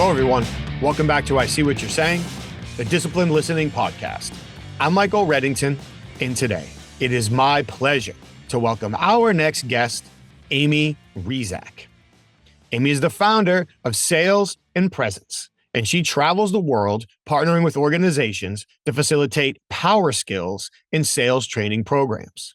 Hello, everyone. Welcome back to I See What You're Saying, the Disciplined Listening Podcast. I'm Michael Reddington, and today it is my pleasure to welcome our next guest, Amy Reczek. Amy is the founder of Sales and Presence, and she travels the world partnering with organizations to facilitate power skills in sales training programs.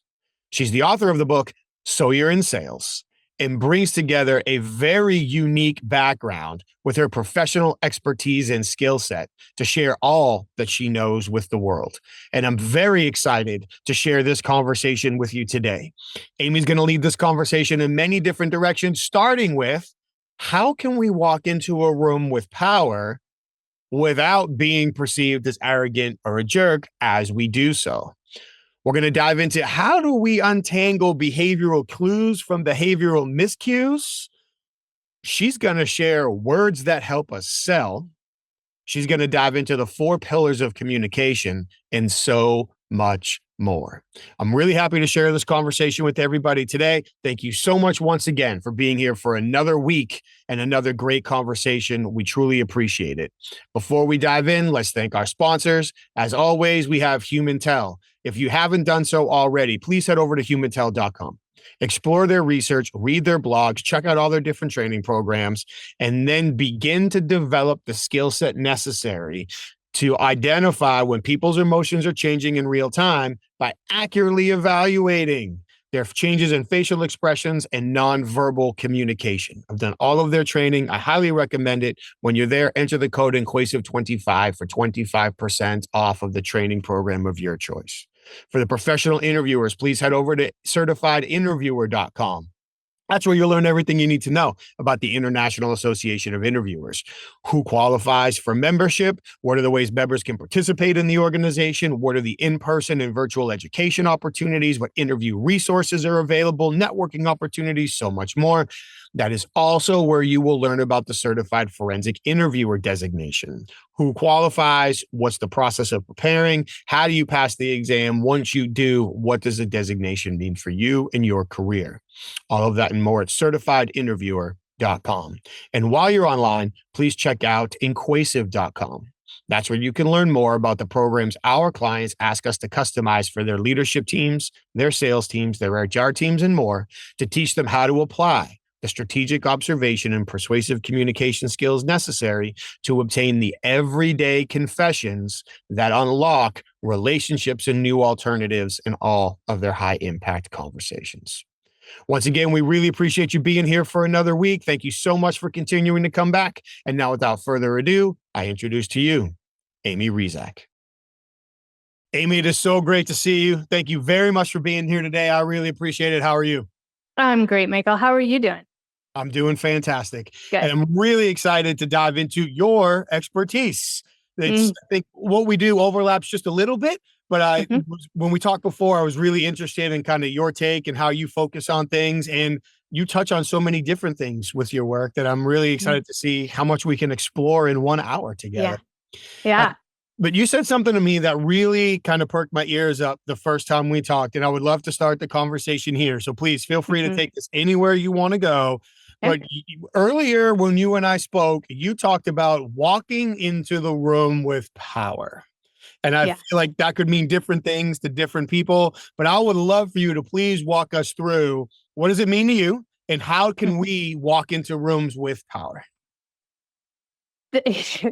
She's the author of the book, So You're in Sales, and brings together a very unique background with her professional expertise and skill set to share all that she knows with the world. And I'm very excited to share this conversation with you today. Amy's going to lead this conversation in many different directions, starting with how can we walk into a room with power without being perceived as arrogant or a jerk as we do so? We're going to dive into how do we untangle behavioral clues from behavioral miscues. She's going to share words that help us sell. She's going to dive into the 4 pillars of communication and so much more. I'm really happy to share this conversation with everybody today. Thank you so much once again for being here for another week and another great conversation. We truly appreciate it. Before we dive in, let's thank our sponsors. As always, we have HumanTel. If you haven't done so already, please head over to humantel.com. Explore their research, read their blogs, check out all their different training programs, and then begin to develop the skill set necessary to identify when people's emotions are changing in real time by accurately evaluating their changes in facial expressions and nonverbal communication. I've done all of their training. I highly recommend it. When you're there, enter the code INQUASIVE25 for 25% off of the training program of your choice. For the professional interviewers, please head over to certifiedinterviewer.com. That's where you'll learn everything you need to know about the International Association of Interviewers. Who qualifies for membership? What are the ways members can participate in the organization? What are the in-person and virtual education opportunities? What interview resources are available? Networking opportunities, so much more. That is also where you will learn about the Certified Forensic Interviewer designation. Who qualifies? What's the process of preparing? How do you pass the exam? Once you do, what does the designation mean for you and your career? All of that and more at certifiedinterviewer.com. And while you're online, please check out inquasive.com. That's where you can learn more about the programs our clients ask us to customize for their leadership teams, their sales teams, their HR teams, and more to teach them how to apply the strategic observation and persuasive communication skills necessary to obtain the everyday confessions that unlock relationships and new alternatives in all of their high impact conversations. Once again, we really appreciate you being here for another week. Thank you so much for continuing to come back. And now, without further ado, I introduce to you, Amy Reczek. Amy, it is so great to see you. Thank you very much for being here today. I really appreciate it. How are you? I'm great, Michael. How are you doing? I'm doing fantastic. Good. And I'm really excited to dive into your expertise. I think what we do overlaps just a little bit, but when we talked before, I was really interested in kind of your take and how you focus on things. And you touch on so many different things with your work that I'm really excited to see how much we can explore in 1 hour together. Yeah. But you said something to me that really kind of perked my ears up the first time we talked, and I would love to start the conversation here. So please feel free to take this anywhere you want to go. But earlier when you and I spoke, you talked about walking into the room with power. And I feel like that could mean different things to different people. But I would love for you to please walk us through, what does it mean to you? And how can we walk into rooms with power? It's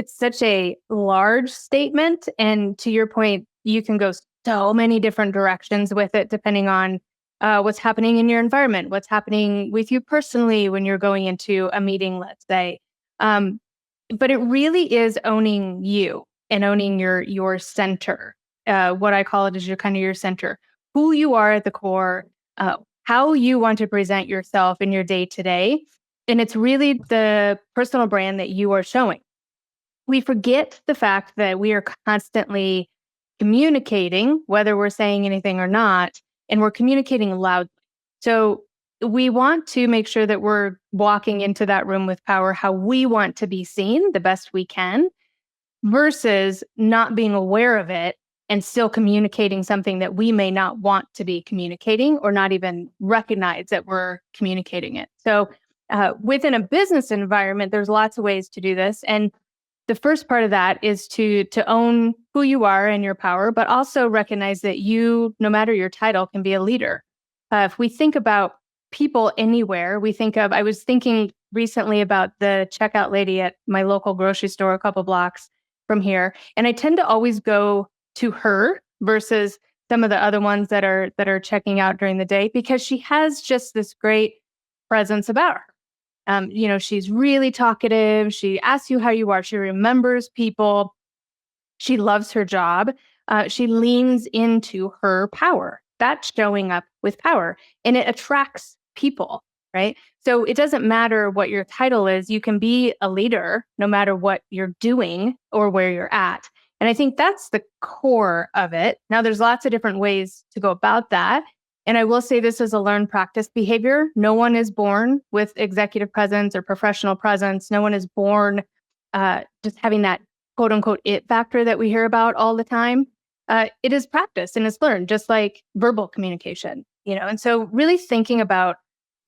such a large statement. And to your point, you can go so many different directions with it, depending on what's happening in your environment, what's happening with you personally when you're going into a meeting, let's say. But it really is owning you and owning your center. What I call it is your center, who you are at the core, how you want to present yourself in your day to day. And it's really the personal brand that you are showing. We forget the fact that we are constantly communicating, whether we're saying anything or not, and we're communicating loudly. So we want to make sure that we're walking into that room with power, how we want to be seen the best we can, versus not being aware of it and still communicating something that we may not want to be communicating or not even recognize that we're communicating it. So Within a business environment, there's lots of ways to do this. And the first part of that is to own who you are and your power, but also recognize that you, no matter your title, can be a leader. If we think about people anywhere, I was thinking recently about the checkout lady at my local grocery store a couple blocks from here. And I tend to always go to her versus some of the other ones that are checking out during the day, because she has just this great presence about her. She's really talkative. She asks you how you are. She remembers people. She loves her job. She leans into her power. That's showing up with power, and it attracts people, right? So it doesn't matter what your title is. You can be a leader no matter what you're doing or where you're at. And I think that's the core of it. Now, there's lots of different ways to go about that. And I will say this is a learned practice behavior. No one is born with executive presence or professional presence. No one is born just having that quote unquote it factor that we hear about all the time. It is practice and it's learned, just like verbal communication, And so really thinking about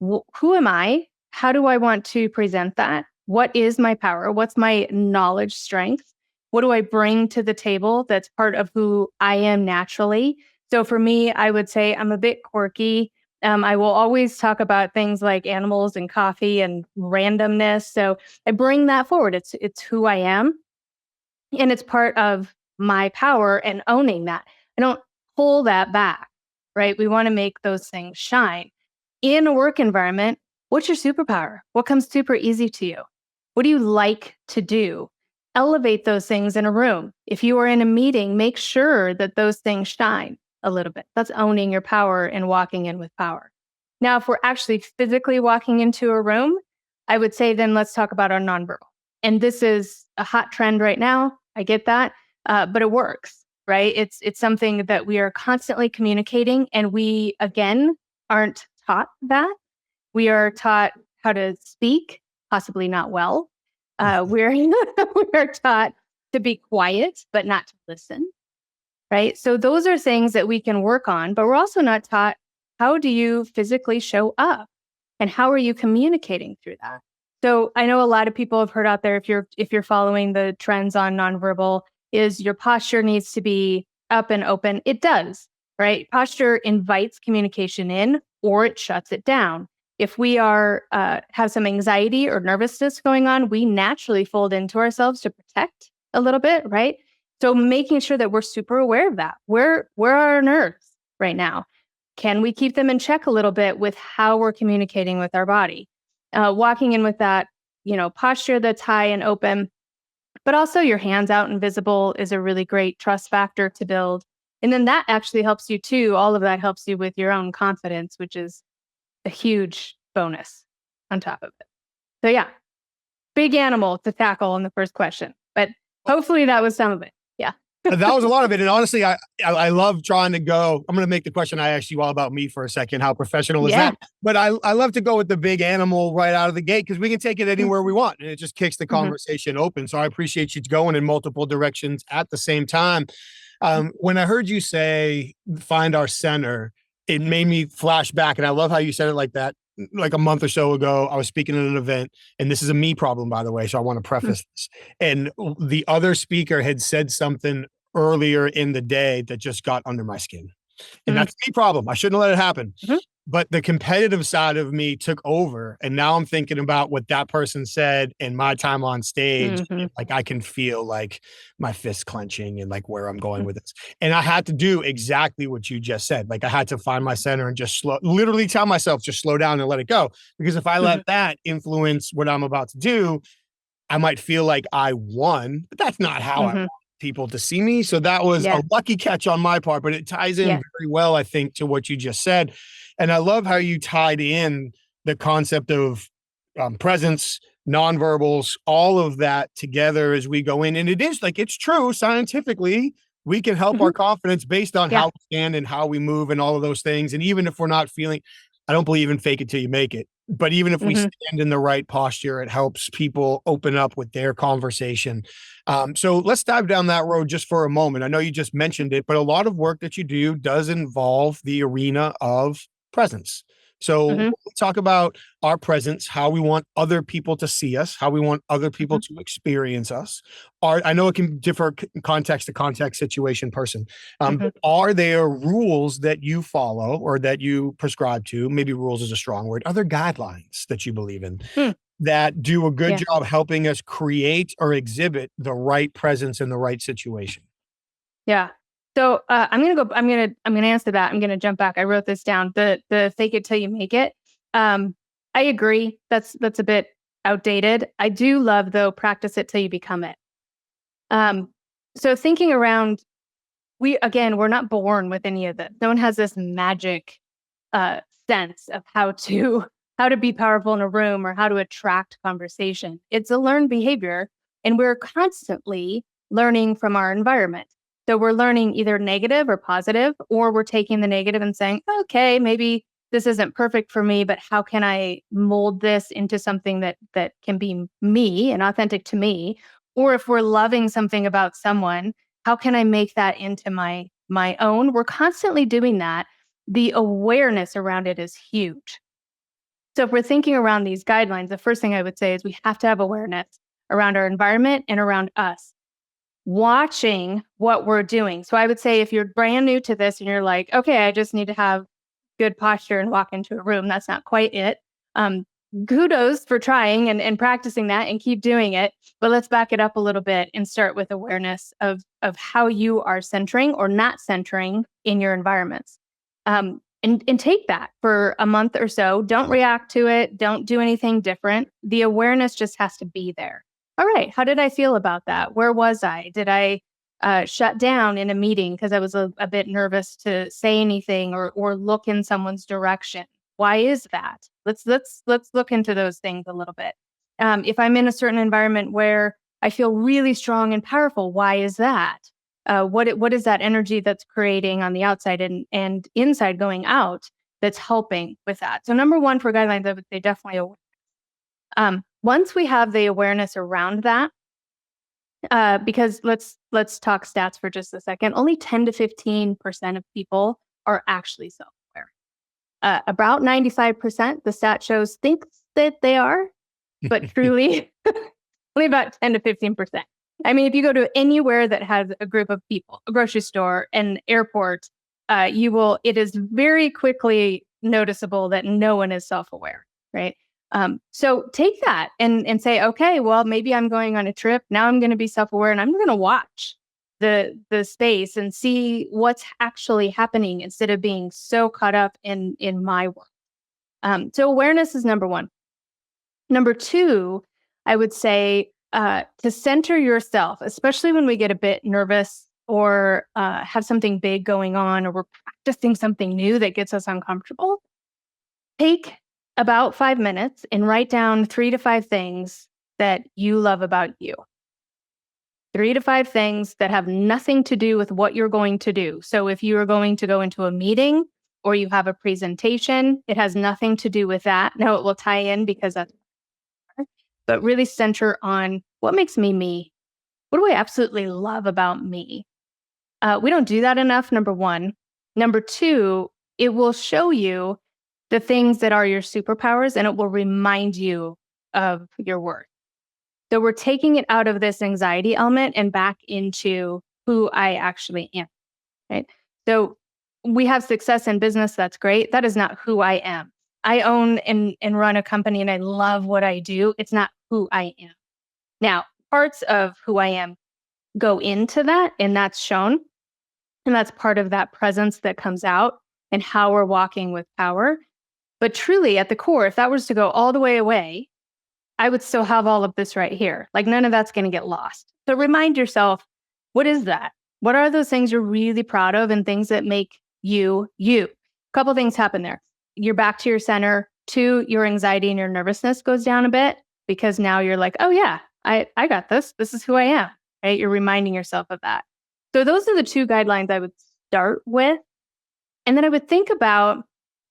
who am I? How do I want to present that? What is my power? What's my knowledge strength? What do I bring to the table that's part of who I am naturally? So for me, I would say I'm a bit quirky. I will always talk about things like animals and coffee and randomness. So I bring that forward. It's who I am. And it's part of my power and owning that. I don't pull that back, right? We want to make those things shine. In a work environment, what's your superpower? What comes super easy to you? What do you like to do? Elevate those things in a room. If you are in a meeting, make sure that those things shine a little bit. That's owning your power and walking in with power. Now, if we're actually physically walking into a room, I would say then let's talk about our nonverbal. And this is a hot trend right now. I get that, but it works, right? It's something that we are constantly communicating, and we, again, aren't taught that. We are taught how to speak, possibly not well. We're taught to be quiet, but not to listen, right? So those are things that we can work on, but we're also not taught, how do you physically show up and how are you communicating through that? So I know a lot of people have heard out there, if you're following the trends on nonverbal, is your posture needs to be up and open. It does, right? Posture invites communication in or it shuts it down. If we are have some anxiety or nervousness going on, we naturally fold into ourselves to protect a little bit, right? So making sure that we're super aware of that. Where are our nerves right now? Can we keep them in check a little bit with how we're communicating with our body? Walking in with that, posture that's high and open, but also your hands out and visible is a really great trust factor to build. And then that actually helps you too. All of that helps you with your own confidence, which is a huge bonus on top of it. So yeah, big animal to tackle in the first question, but hopefully that was some of it. Yeah. That was a lot of it. And honestly, I love trying to go. I'm going to make the question I asked you all about me for a second. How professional is that? But I love to go with the big animal right out of the gate, because we can take it anywhere we want. And it just kicks the conversation open. So I appreciate you going in multiple directions at the same time. When I heard you say, find our center, it made me flash back. And I love how you said it like that. Like a month or so ago, I was speaking at an event, and this is a me problem, by the way, so I want to preface this. And the other speaker had said something earlier in the day that just got under my skin. And that's a me problem. I shouldn't let it happen. But the competitive side of me took over. And now I'm thinking about what that person said and my time on stage. Like I can feel like my fist clenching and like where I'm going with this. And I had to do exactly what you just said. Like I had to find my center and just literally tell myself, just slow down and let it go. Because if I let that influence what I'm about to do, I might feel like I won, but that's not how I want people to see me. So that was a lucky catch on my part, but it ties in very well, I think, to what you just said. And I love how you tied in the concept of presence, nonverbals, all of that together as we go in. And it is like, it's true scientifically, we can help our confidence based on how we stand and how we move and all of those things. And even if we're not feeling, I don't believe in fake it till you make it. But even if we stand in the right posture, it helps people open up with their conversation. So let's dive down that road just for a moment. I know you just mentioned it, but a lot of work that you do does involve the arena of presence, So Mhm. we talk about our presence, how we want other people to see us, how we want other people Mhm. to experience us. I know it can differ context to context, situation, person. Mhm. But are there rules that you follow or that you prescribe to? Maybe rules is a strong word. Are there guidelines that you believe in Hmm. that do a good Yeah. job helping us create or exhibit the right presence in the right situation? Yeah. So I'm gonna answer that. I'm gonna jump back. I wrote this down. The fake it till you make it. Um, I agree. That's a bit outdated. I do love though practice it till you become it. Um, so thinking around, we're not born with any of this. No one has this magic uh sense of how to be powerful in a room or how to attract conversation. It's a learned behavior, and we're constantly learning from our environment. So we're learning either negative or positive, or we're taking the negative and saying, okay, maybe this isn't perfect for me, but how can I mold this into something that can be me and authentic to me? Or if we're loving something about someone, how can I make that into my own? We're constantly doing that. The awareness around it is huge. So if we're thinking around these guidelines, the first thing I would say is we have to have awareness around our environment and around us, watching what we're doing. So I would say if you're brand new to this and you're like, okay, I just need to have good posture and walk into a room, that's not quite it. Um, Kudos for trying and practicing that and keep doing it. But let's back it up a little bit and start with awareness of how you are centering or not centering in your environments. And take that for a month or so. Don't react to it. Don't do anything different. The awareness just has to be there. All right. How did I feel about that? Where was I? Did I shut down in a meeting because I was a bit nervous to say anything or look in someone's direction? Why is that? Let's look into those things a little bit. If I'm in a certain environment where I feel really strong and powerful, why is that? What is that energy that's creating on the outside and inside going out that's helping with that? So number one for guidelines, I would say definitely once we have the awareness around that, because let's talk stats for just a second. Only 10 to 15% of people are actually self-aware. About 95%, the stat shows, thinks that they are, but truly only about 10 to 15%. I mean, if you go to anywhere that has a group of people, a grocery store, an airport, it is very quickly noticeable that no one is self-aware, right? So take that and say, okay, well, maybe I'm going on a trip. Now I'm going to be self-aware and I'm going to watch the space and see what's actually happening instead of being so caught up in my work. So awareness is number one. Number two, I would say to center yourself, especially when we get a bit nervous or have something big going on, or we're practicing something new that gets us uncomfortable. Take about 5 minutes and write down 3 to 5 things that you love about you. 3 to 5 things that have nothing to do with what you're going to do. So if you are going to go into a meeting or you have a presentation, it has nothing to do with that. Now it will tie in because that's, but really center on what makes me me. What do I absolutely love about me? We don't do that enough, number one. Number two, it will show you the things that are your superpowers and it will remind you of your worth. So we're taking it out of this anxiety element and back into who I actually am, right? So we have success in business. That's great. That is not who I am. I own and run a company and I love what I do. It's not who I am. Now, parts of who I am go into that, and that's shown. And that's part of that presence that comes out and how we're walking with power. But truly, at the core, if that was to go all the way away, I would still have all of this right here. Like none of that's going to get lost. So remind yourself, what is that? What are those things you're really proud of and things that make you you? A couple things happen there. You're back to your center. Two, your anxiety and your nervousness goes down a bit because now you're like, oh yeah, I got this. This is who I am, right? You're reminding yourself of that. So those are the two guidelines I would start with. And then I would think about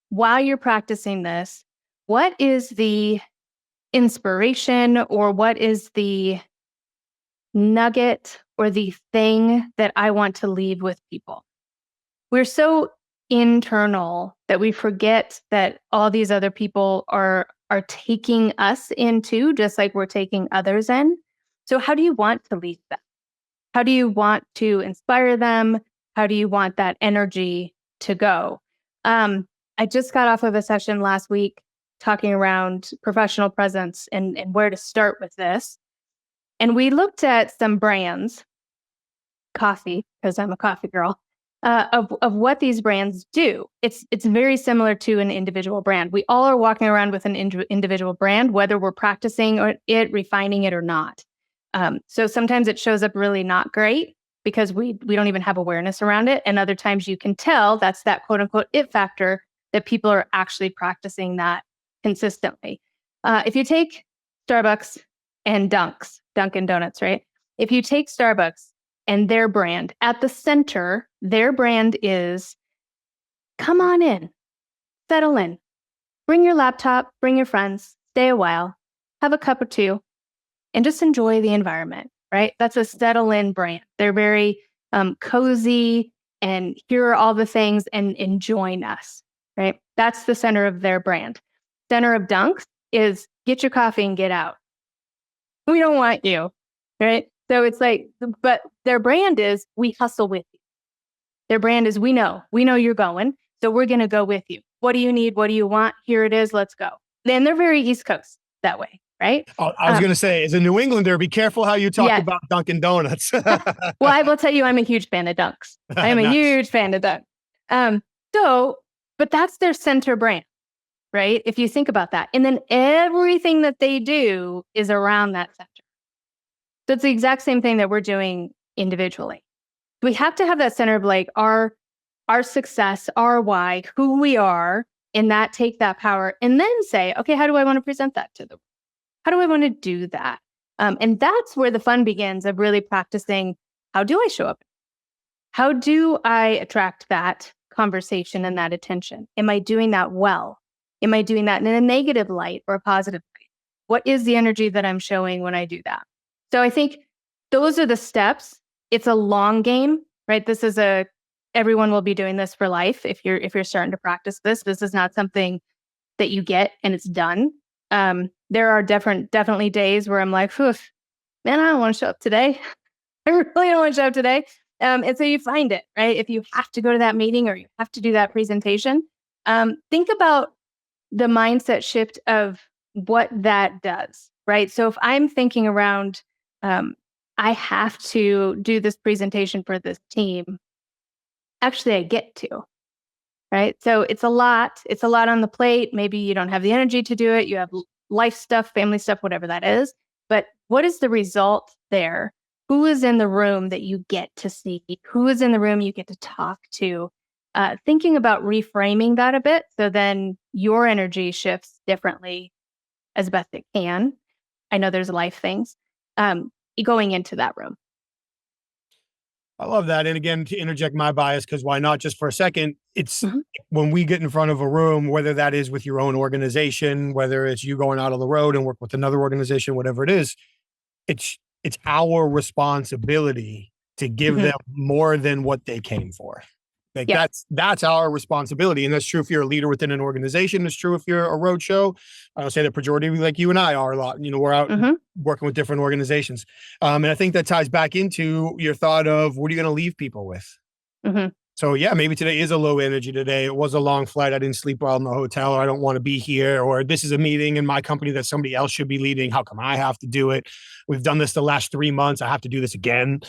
while you're practicing this, what is the inspiration or what is the nugget or the thing that I want to leave with people? We're so internal that we forget that all these other people are taking us into, just like we're taking others in. So how do you want to lead them? How do you want to inspire them? How do you want that energy to go? I just got off of a session last week talking around professional presence and where to start with this. And we looked at some brands, coffee, because I'm a coffee girl, of what these brands do. It's very similar to an individual brand. We all are walking around with an individual brand, whether we're practicing it, refining it or not. So sometimes it shows up really not great because we don't even have awareness around it. And other times you can tell that's that quote unquote it factor that people are actually practicing that consistently. If you take Starbucks and Dunkin' Donuts, right? If you take Starbucks and their brand at the center, their brand is come on in, settle in, bring your laptop, bring your friends, stay a while, have a cup or two, and just enjoy the environment, right? That's a settle in brand. They're very cozy and here are all the things and join us, right? That's the center of their brand. Center of Dunks is get your coffee and get out. We don't want you, right? So it's like, but their brand is we hustle with you. Their brand is we know you're going, so we're going to go with you. What do you need? What do you want? Here it is. Let's go. Then they're very East Coast that way, right? I was going to say, as a New Englander, be careful how you talk about Dunkin' Donuts. Well, I will tell you, I'm a huge fan of Dunks. I am a huge fan of Dunks. But that's their center brand, right? If you think about that. And then everything that they do is around that center. So it's the exact same thing that we're doing individually. We have to have that center of like our success, our why, who we are, and that take that power and then say, okay, how do I want to present that to them? How do I want to do that? And that's where the fun begins of really practicing. How do I show up? How do I attract that conversation and that attention? Am I doing that well? Am I doing that in a negative light or a positive light? What is the energy that I'm showing when I do that? So I think those are the steps. It's a long game, right? This is everyone will be doing this for life. If you're starting to practice this is not something that you get and it's done. There are definitely days where I'm like, man, I don't want to show up today. I really don't want to show up today. And so you find it, right? If you have to go to that meeting or you have to do that presentation, think about the mindset shift of what that does, right? So if I'm thinking around, I have to do this presentation for this team. Actually, I get to, right? So it's a lot on the plate. Maybe you don't have the energy to do it. You have life stuff, family stuff, whatever that is. But what is the result there? Who is in the room that you get to see? Who is in the room you get to talk to? Thinking about reframing that a bit. So then your energy shifts differently as best it can. I know there's life things. Going into that room. I love that. And again, to interject my bias, because why not just for a second, it's when we get in front of a room, whether that is with your own organization, whether it's you going out on the road and work with another organization, whatever it is, it's our responsibility to give them more than what they came for. Like that's our responsibility. And that's true if you're a leader within an organization. It's true if you're a roadshow. I don't say that pejoratively, like you and I are a lot. We're out working with different organizations. And I think that ties back into your thought of what are you going to leave people with? So yeah, maybe today is a low energy today. It was a long flight. I didn't sleep well in the hotel, or I don't want to be here, or this is a meeting in my company that somebody else should be leading. How come I have to do it? We've done this the last 3 months. I have to do this again.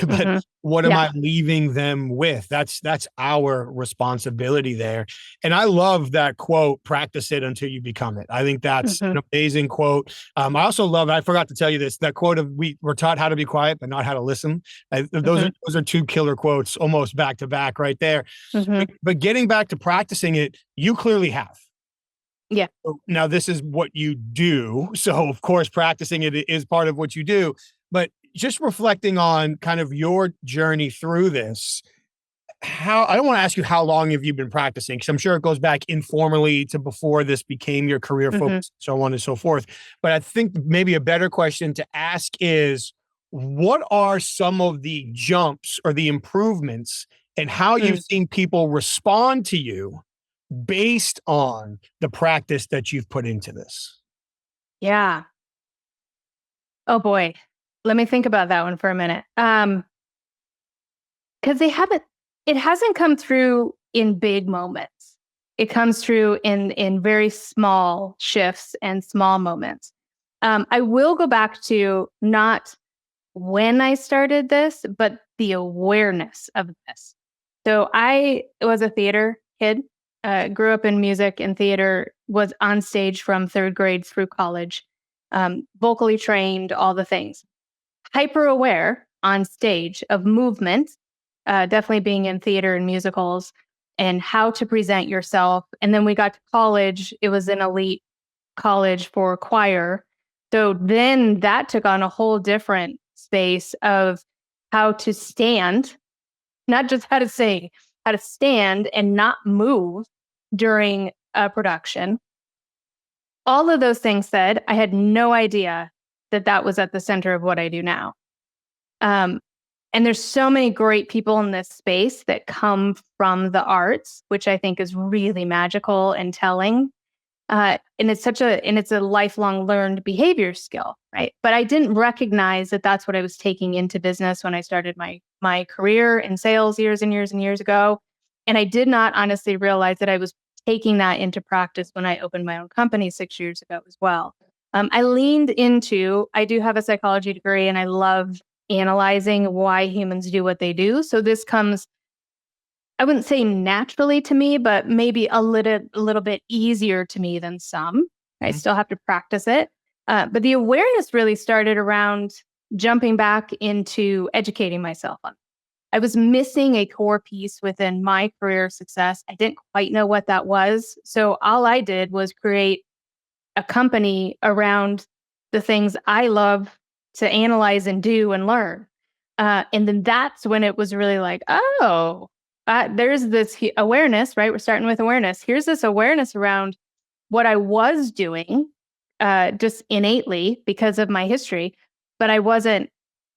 But what am I leaving them with? That's our responsibility there. And I love that quote, practice it until you become it. I think that's an amazing quote. I also love, I forgot to tell you this, that quote of we're taught how to be quiet, but not how to listen. Those are two killer quotes almost back to back right there. But getting back to practicing it, you clearly have. Yeah. Now this is what you do. So of course, practicing it is part of what you do, but just reflecting on kind of your journey through this, I don't want to ask you how long have you been practicing, because I'm sure it goes back informally to before this became your career focus, so on and so forth. But I think maybe a better question to ask is, what are some of the jumps or the improvements and how Mm. you've seen people respond to you based on the practice that you've put into this. Yeah. Oh boy. Let me think about that one for a minute. Because it hasn't come through in big moments. It comes through in very small shifts and small moments. I will go back to not when I started this, but the awareness of this. So I was a theater kid, grew up in music and theater, was on stage from third grade through college, vocally trained, all the things. Hyper aware on stage of movement, definitely being in theater and musicals and how to present yourself. And then we got to college, it was an elite college for choir. So then that took on a whole different space of how to stand, not just how to sing, how to stand and not move during a production. All of those things said, I had no idea that that was at the center of what I do now. Um, and there's so many great people in this space that come from the arts, which I think is really magical and telling. And it's a lifelong learned behavior skill, right? But I didn't recognize that that's what I was taking into business when I started my career in sales years and years and years ago. And I did not honestly realize that I was taking that into practice when I opened my own company 6 years ago as well. I do have a psychology degree and I love analyzing why humans do what they do. So this comes, I wouldn't say naturally to me, but maybe a little bit easier to me than some. I still have to practice it. But the awareness really started around jumping back into educating myself on. I was missing a core piece within my career success. I didn't quite know what that was. So all I did was create a company around the things I love to analyze and do and learn. And then that's when it was really like, oh, there's this awareness, right? We're starting with awareness. Here's this awareness around what I was doing, just innately because of my history, but I wasn't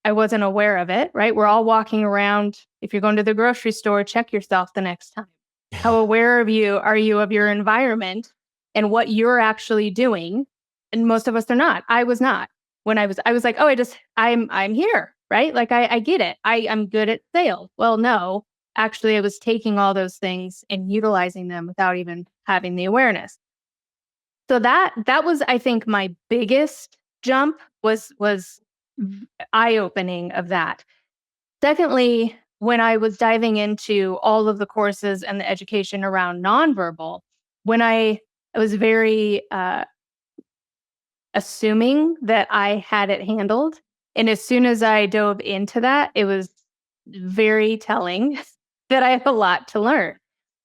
aware of it, right? We're all walking around. If you're going to the grocery store, check yourself the next time. How aware are you of your environment and what you're actually doing? And most of us are not. I was not. When I was like, oh, I'm here, right? Like I get it. I'm good at sales. Well, no, actually I was taking all those things and utilizing them without even having the awareness. So that was, I think, my biggest jump was eye-opening of that. Secondly, when I was diving into all of the courses and the education around nonverbal, when I was very assuming that I had it handled. And as soon as I dove into that, it was very telling that I have a lot to learn.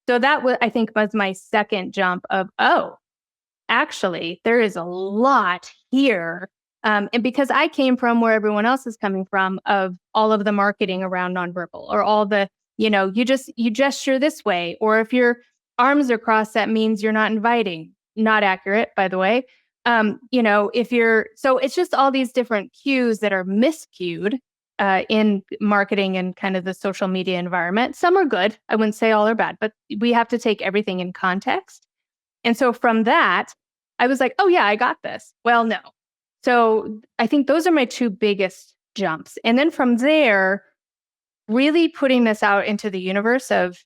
So that was, I think, was my second jump of, oh, actually, there is a lot here. And because I came from where everyone else is coming from, of all of the marketing around nonverbal, or all the, you gesture this way, or if your arms are crossed, that means you're not inviting. Not accurate, by the way. So it's just all these different cues that are miscued in marketing and kind of the social media environment. Some are good. I wouldn't say all are bad, but we have to take everything in context. And so from that, I was like, oh, yeah, I got this. Well, no. So I think those are my two biggest jumps. And then from there, really putting this out into the universe of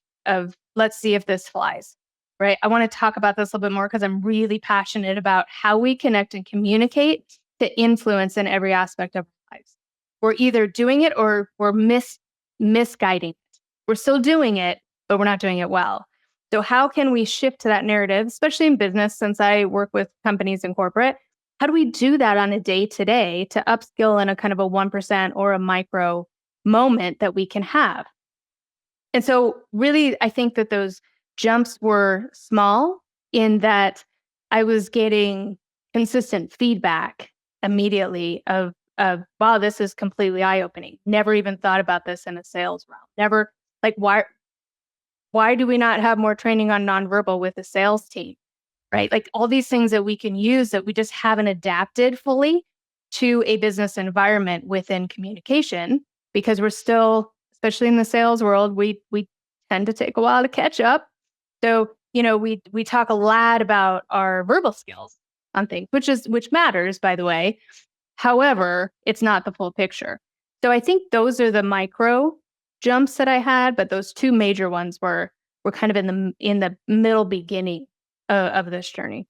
let's see if this flies, right? I want to talk about this a little bit more because I'm really passionate about how we connect and communicate to influence in every aspect of our lives. We're either doing it or we're misguiding it. We're still doing it, but we're not doing it well. So how can we shift to that narrative, especially in business, since I work with companies in corporate? How do we do that on a day-to-day to upskill in a kind of a 1% or a micro moment that we can have? And so really, I think that those jumps were small in that I was getting consistent feedback immediately of wow, this is completely eye-opening. Never even thought about this in a sales realm. Never, like, why do we not have more training on nonverbal with the sales team? Right? Like all these things that we can use that we just haven't adapted fully to a business environment within communication, because we're still, especially in the sales world, we tend to take a while to catch up. So, we talk a lot about our verbal skills on things, which matters, by the way. However, it's not the full picture. So I think those are the micro jumps that I had, but those two major ones were kind of in the middle beginning of this journey.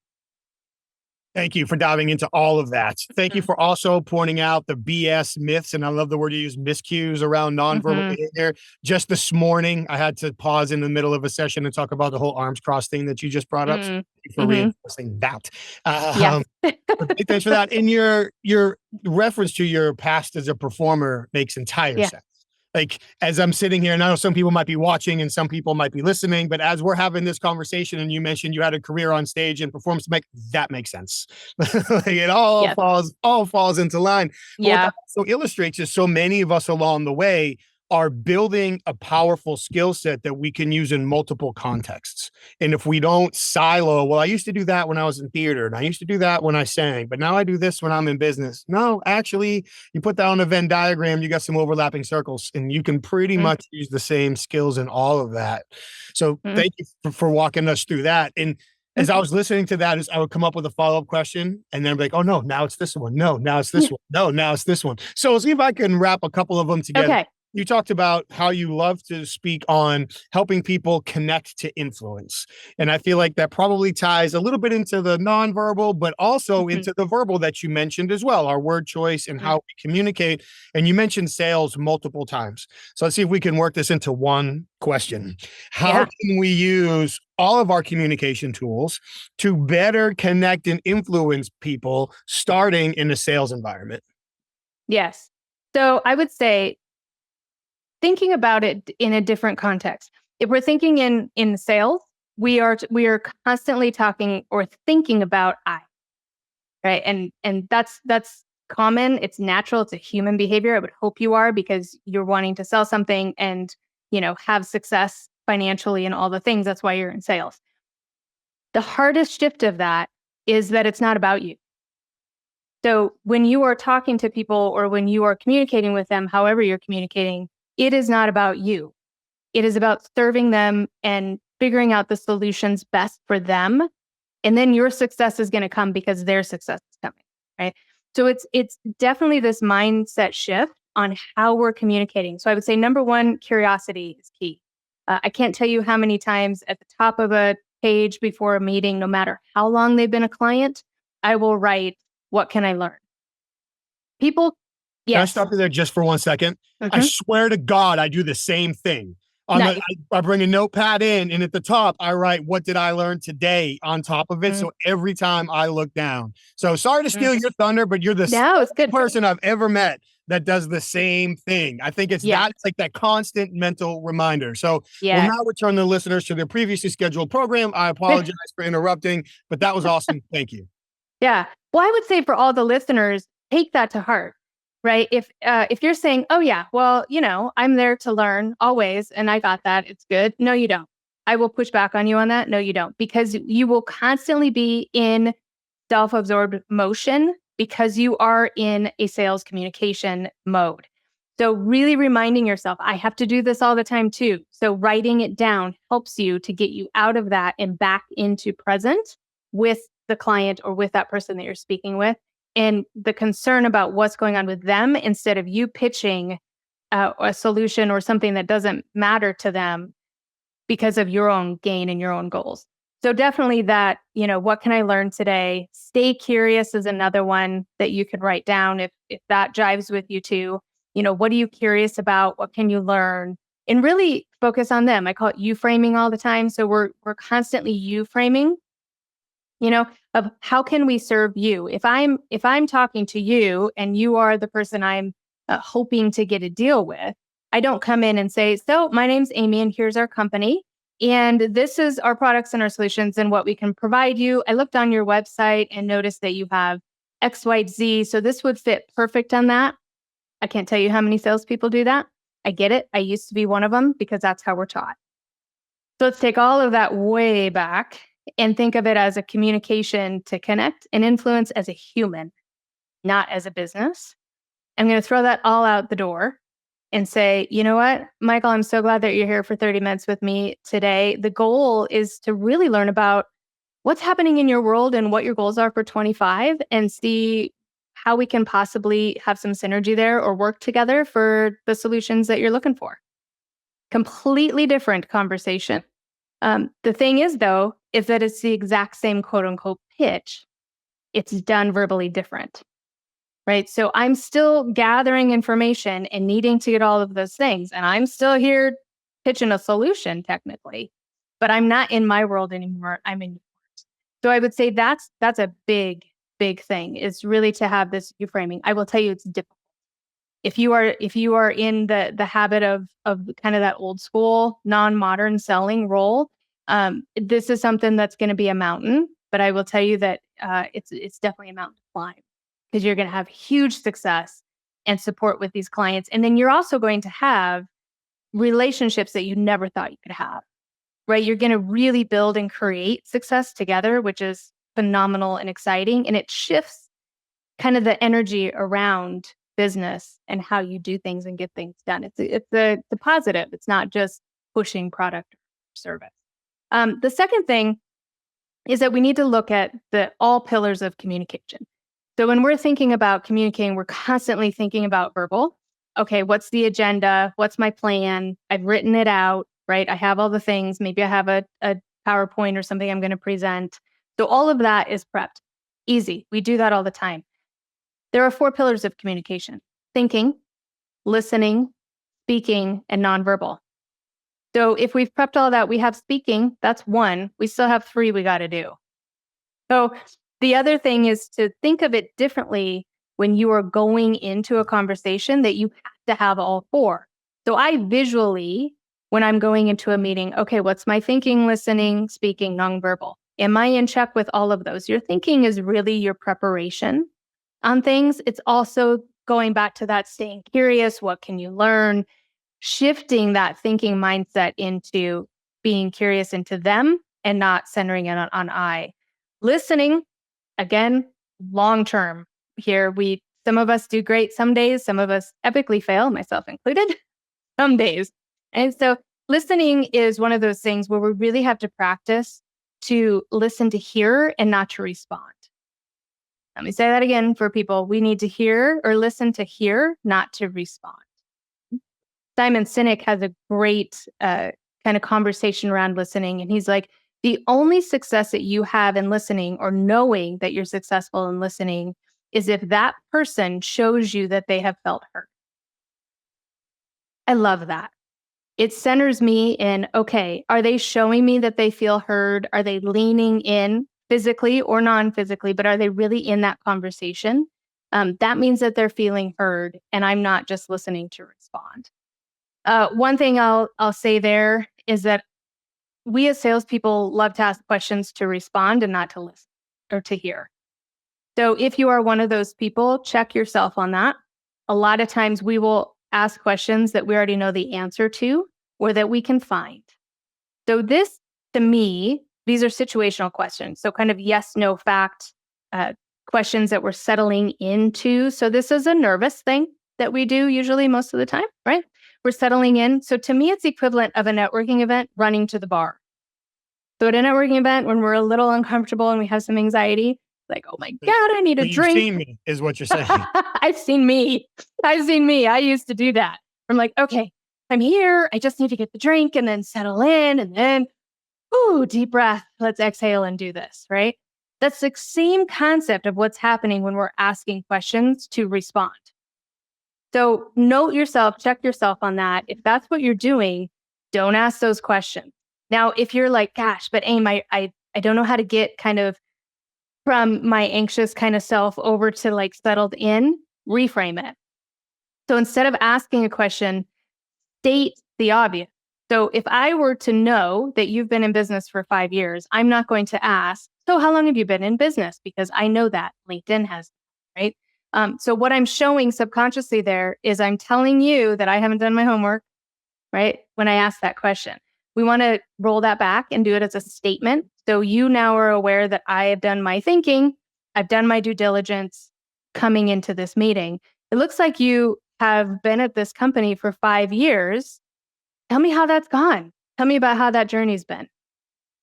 Thank you for diving into all of that. Thank you for also pointing out the BS myths, and I love the word you use, miscues around nonverbal behavior. Just this morning, I had to pause in the middle of a session and talk about the whole arms cross thing that you just brought up. So thank you for reinforcing that. Yeah. Thanks for that. And your reference to your past as a performer makes entire sense. Like, as I'm sitting here, and I know some people might be watching and some people might be listening, but as we're having this conversation and you mentioned you had a career on stage and performance, that makes sense. Like, it all falls into line. But what that also illustrates is so many of us along the way are building a powerful skill set that we can use in multiple contexts. And if we don't silo, well, I used to do that when I was in theater, and I used to do that when I sang, but now I do this when I'm in business. No, actually, you put that on a Venn diagram, you got some overlapping circles, and you can pretty much use the same skills in all of that. So thank you for walking us through that. And as I was listening to that, I would come up with a follow-up question, and then I'd be like, oh no, now it's this one. No, now it's this one. No, now it's this one. So let's see if I can wrap a couple of them together. Okay. You talked about how you love to speak on helping people connect to influence. And I feel like that probably ties a little bit into the nonverbal, but also into the verbal that you mentioned as well, our word choice and how we communicate. And you mentioned sales multiple times. So let's see if we can work this into one question. How can we use all of our communication tools to better connect and influence people starting in a sales environment? Yes. So I would say, thinking about it in a different context. If we're thinking in sales, we are constantly talking or thinking about I, right? And that's common. It's natural. It's a human behavior. I would hope you are, because you're wanting to sell something and have success financially and all the things. That's why you're in sales. The hardest shift of that is that it's not about you. So when you are talking to people or when you are communicating with them, however you're communicating, it is not about you. It is about serving them and figuring out the solutions best for them. And then your success is going to come because their success is coming, right? So it's definitely this mindset shift on how we're communicating. So I would say, number one, curiosity is key. I can't tell you how many times at the top of a page before a meeting, no matter how long they've been a client, I will write, what can I learn? People, Can I stop you there just for 1 second? I swear to God, I do the same thing. I bring a notepad in, and at the top, I write, what did I learn today on top of it? So every time I look down. So sorry to steal your thunder, but you're the second person I've ever met that does the same thing. I think it's like that constant mental reminder. So we'll now return the listeners to their previously scheduled program. I apologize for interrupting, but that was awesome. Thank you. Yeah. Well, I would say for all the listeners, take that to heart. Right. If you're saying, oh, yeah, well, I'm there to learn always, and I got that, it's good. No, you don't. I will push back on you on that. No, you don't, because you will constantly be in self-absorbed motion because you are in a sales communication mode. So really reminding yourself, I have to do this all the time too. So writing it down helps you to get you out of that and back into present with the client or with that person that you're speaking with. And the concern about what's going on with them, instead of you pitching a solution or something that doesn't matter to them because of your own gain and your own goals. So definitely that, what can I learn today? Stay curious is another one that you could write down if that jives with you too. What are you curious about? What can you learn? And really focus on them. I call it you framing all the time. So we're constantly you framing, of how can we serve you? If I'm talking to you and you are the person I'm hoping to get a deal with, I don't come in and say, so my name's Amy and here's our company. And this is our products and our solutions and what we can provide you. I looked on your website and noticed that you have X, Y, Z. So this would fit perfect on that. I can't tell you how many salespeople do that. I get it. I used to be one of them because that's how we're taught. So let's take all of that way back and think of it as a communication to connect and influence as a human, not as a business. I'm going to throw that all out the door and say, you know what, Michael, I'm so glad that you're here for 30 minutes with me today. The goal is to really learn about what's happening in your world and what your goals are for 25 and see how we can possibly have some synergy there or work together for the solutions that you're looking for. Completely different conversation. The thing is, though, is that it's the exact same quote unquote pitch. It's done verbally different, right? So I'm still gathering information and needing to get all of those things. And I'm still here pitching a solution technically, but I'm not in my world anymore. I'm in yours. So I would say that's a big thing, is really to have this reframing. I will tell you it's difficult. If you are in the habit of kind of that old school non-modern selling role, this is something that's going to be a mountain. But I will tell you that it's definitely a mountain to climb, because you're going to have huge success and support with these clients, and then you're also going to have relationships that you never thought you could have. Right? You're going to really build and create success together, which is phenomenal and exciting, and it shifts kind of the energy around business and how you do things and get things done. It's the positive. It's not just pushing product or service. The second thing is that we need to look at the all pillars of communication. So when we're thinking about communicating, we're constantly thinking about verbal. Okay, what's the agenda? What's my plan? I've written it out, right? I have all the things. Maybe I have a PowerPoint or something I'm going to present. So all of that is prepped. Easy. We do that all the time. There are 4 pillars of communication: thinking, listening, speaking, and nonverbal. So if we've prepped all that, we have speaking, that's 1. We still have 3 we got to do. So the other thing is to think of it differently when you are going into a conversation, that you have to have all 4. So I visually, when I'm going into a meeting, okay, what's my thinking, listening, speaking, nonverbal? Am I in check with all of those? Your thinking is really your preparation on things. It's also going back to that staying curious. What can you learn? Shifting that thinking mindset into being curious into them and not centering it on I. Listening, again, long term here. Some of us do great some days, some of us epically fail, myself included, some days. And so listening is one of those things where we really have to practice to listen to hear and not to respond. Let me say that again for people. We need to hear or listen to hear, not to respond. Simon Sinek has a great kind of conversation around listening. And he's like, the only success that you have in listening, or knowing that you're successful in listening, is if that person shows you that they have felt hurt. I love that. It centers me in, okay, are they showing me that they feel heard? Are they leaning in physically or non-physically, but are they really in that conversation? That means that they're feeling heard, and I'm not just listening to respond. One thing I'll say there is that we as salespeople love to ask questions to respond and not to listen or to hear. So if you are one of those people, check yourself on that. A lot of times we will ask questions that we already know the answer to, or that we can find. So this, to me, these are situational questions. So kind of yes, no, fact questions that we're settling into. So this is a nervous thing that we do usually most of the time, right? We're settling in. So to me, it's equivalent of a networking event running to the bar. So at a networking event, when we're a little uncomfortable and we have some anxiety, like, oh my God, I need a drink. You've seen me, is what you're saying. I've seen me. I used to do that. I'm like, okay, I'm here. I just need to get the drink and then settle in, and then, deep breath. Let's exhale and do this, right? That's the same concept of what's happening when we're asking questions to respond. So note yourself, check yourself on that. If that's what you're doing, don't ask those questions. Now, if you're like, gosh, but Aim, I don't know how to get kind of from my anxious kind of self over to like settled in, reframe it. So instead of asking a question, state the obvious. So if I were to know that you've been in business for 5 years, I'm not going to ask, so how long have you been in business? Because I know that LinkedIn has, right? So what I'm showing subconsciously there is I'm telling you that I haven't done my homework, right? When I ask that question, we want to roll that back and do it as a statement. So you now are aware that I have done my thinking, I've done my due diligence coming into this meeting. It looks like you have been at this company for 5 years. Tell me how that's gone. Tell me about how that journey's been.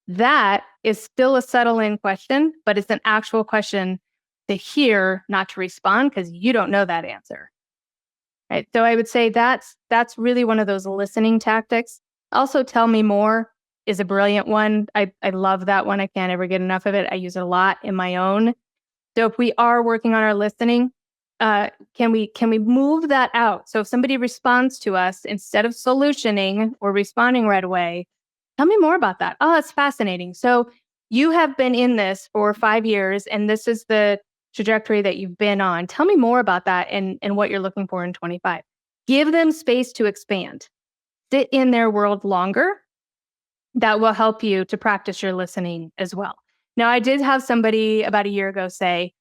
That is still a settle in question, but it's an actual question to hear, not to respond, because you don't know that answer. Right. So I would say that's really one of those listening tactics. Also, tell me more is a brilliant one. I love that one. I can't ever get enough of it. I use it a lot in my own. So if we are working on our listening, can we move that out? So if somebody responds to us, instead of solutioning or responding right away, tell me more about that. Oh, that's fascinating. So you have been in this for 5 years, and this is the trajectory that you've been on. Tell me more about that and what you're looking for in 25. Give them space to expand. Sit in their world longer. That will help you to practice your listening as well. Now, I did have somebody about a year ago say,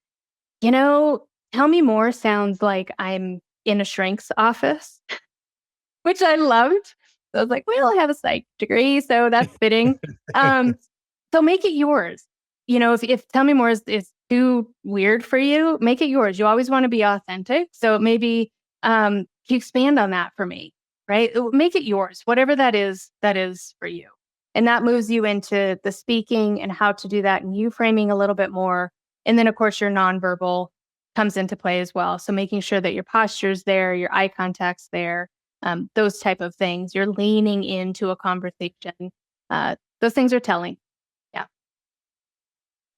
tell me more sounds like I'm in a shrink's office, which I loved. So I was like, well, I have a psych degree, so that's fitting. So make it yours. If tell me more is too weird for you, make it yours. You always want to be authentic. So maybe you expand on that for me, right? Make it yours, whatever that is for you. And that moves you into the speaking and how to do that and you framing a little bit more. And then, of course, your nonverbal comes into play as well. So making sure that your posture's there, your eye contact's there, those type of things. You're leaning into a conversation. Those things are telling. Yeah.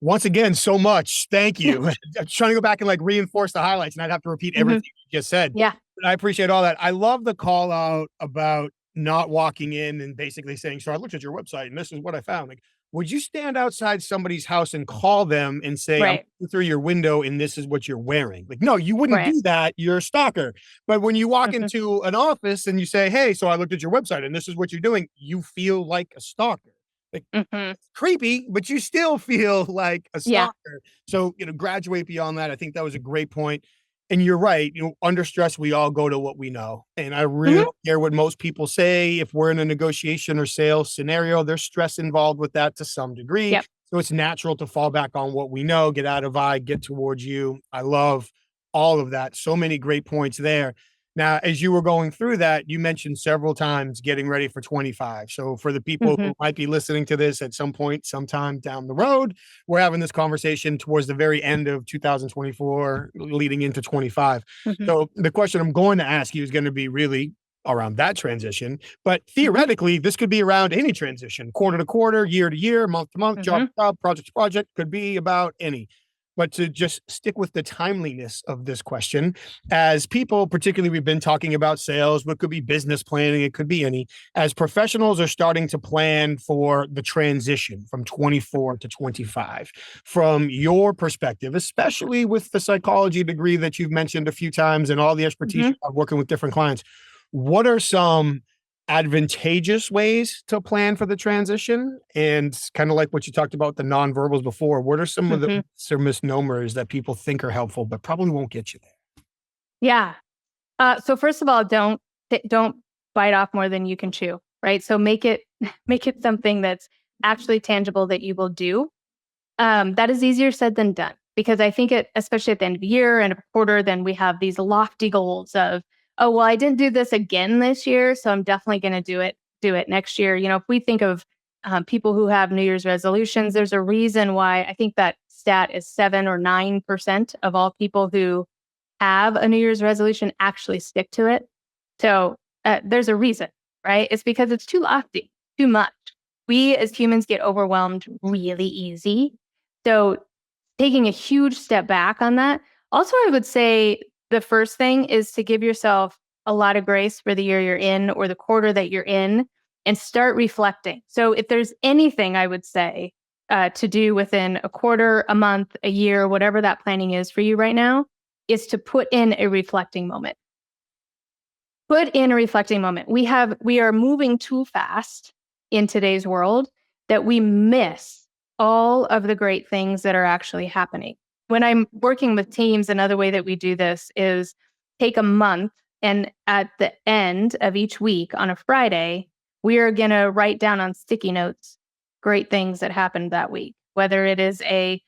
Once again, so much. Thank you. I'm trying to go back and reinforce the highlights, and I'd have to repeat everything you just said. Yeah. But I appreciate all that. I love the call out about not walking in and basically saying, so I looked at your website and this is what I found. Would you stand outside somebody's house and call them and say, I'm Right. looking through your window and this is what you're wearing? No, you wouldn't Right. do that. You're a stalker. But when you walk into an office and you say, hey, so I looked at your website and this is what you're doing, you feel like a stalker. It's creepy, but you still feel like a Yeah. stalker. So, graduate beyond that. I think that was a great point. And you're right. Under stress, we all go to what we know. And I really don't care what most people say. If we're in a negotiation or sales scenario, there's stress involved with that to some degree. Yep. So it's natural to fall back on what we know, get out of I, get towards you. I love all of that. So many great points there. Now, as you were going through that, you mentioned several times getting ready for 25. So for the people who might be listening to this at some point, sometime down the road, we're having this conversation towards the very end of 2024, leading into 25. So the question I'm going to ask you is going to be really around that transition. But theoretically, this could be around any transition, quarter to quarter, year to year, month to month, job to job, project to project, could be about any. But to just stick with the timeliness of this question, as people, particularly we've been talking about sales, but it could be business planning, it could be any, as professionals are starting to plan for the transition from 24 to 25, from your perspective, especially with the psychology degree that you've mentioned a few times and all the expertise you have working with different clients, what are some advantageous ways to plan for the transition? And kind of like what you talked about the nonverbals before, what are some of the misnomers that people think are helpful but probably won't get you there? Yeah. So first of all, don't bite off more than you can chew, right? So make it something that's actually tangible that you will do. That is easier said than done, because I think especially at the end of the year and a quarter, then we have these lofty goals of, oh, well, I didn't do this again this year, so I'm definitely going to do it next year. If we think of people who have New Year's resolutions, there's a reason why I think that stat is 7 or 9% of all people who have a New Year's resolution actually stick to it. So there's a reason, right? It's because it's too lofty, too much. We as humans get overwhelmed really easy. So taking a huge step back on that. Also, I would say the first thing is to give yourself a lot of grace for the year you're in or the quarter that you're in and start reflecting. So if there's anything I would say to do within a quarter, a month, a year, whatever that planning is for you right now, is to put in a reflecting moment. Put in a reflecting moment. We are moving too fast in today's world that we miss all of the great things that are actually happening. When I'm working with teams, another way that we do this is take a month, and at the end of each week on a Friday, we are going to write down on sticky notes great things that happened that week. Whether it is I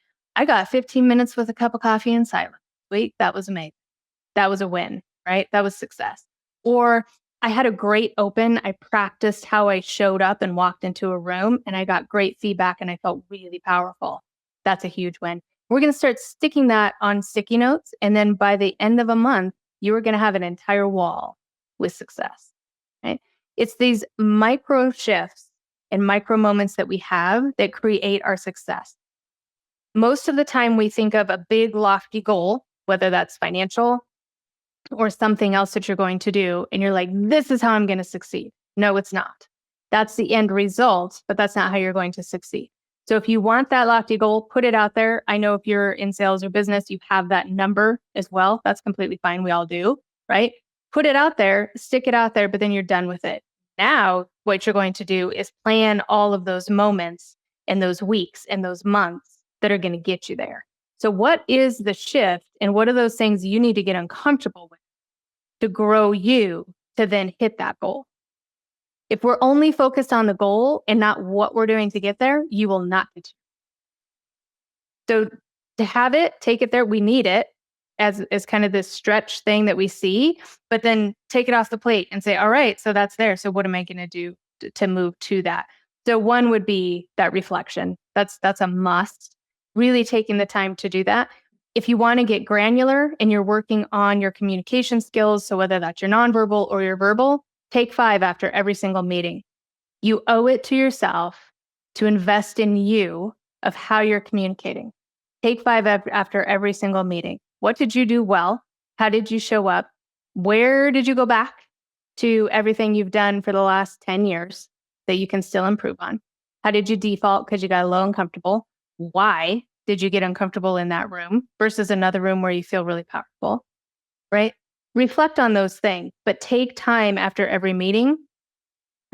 got 15 minutes with a cup of coffee in silence. Week, that was amazing. That was a win, right? That was success. Or I had a great open. I practiced how I showed up and walked into a room and I got great feedback and I felt really powerful. That's a huge win. We're going to start sticking that on sticky notes. And then by the end of a month, you are going to have an entire wall with success, right? It's these micro shifts and micro moments that we have that create our success. Most of the time we think of a big lofty goal, whether that's financial or something else that you're going to do. And you're like, this is how I'm going to succeed. No, it's not. That's the end result, but that's not how you're going to succeed. So if you want that lofty goal, put it out there. I know if you're in sales or business, you have that number as well. That's completely fine. We all do, right? Put it out there, stick it out there, but then you're done with it. Now, what you're going to do is plan all of those moments and those weeks and those months that are going to get you there. So what is the shift and what are those things you need to get uncomfortable with to grow you to then hit that goal? If we're only focused on the goal and not what we're doing to get there, you will not get there. So to have it, take it there. We need it as kind of this stretch thing that we see, but then take it off the plate and say, all right, so that's there. So what am I going to do to move to that? So one would be that reflection. That's a must. Really taking the time to do that. If you want to get granular and you're working on your communication skills, so whether that's your nonverbal or your verbal, take 5 after every single meeting. You owe it to yourself to invest in you of how you're communicating. Take 5 after every single meeting. What did you do well? How did you show up? Where did you go back to everything you've done for the last 10 years that you can still improve on? How did you default because you got a little uncomfortable? Why did you get uncomfortable in that room versus another room where you feel really powerful, right? Reflect on those things, but take time after every meeting.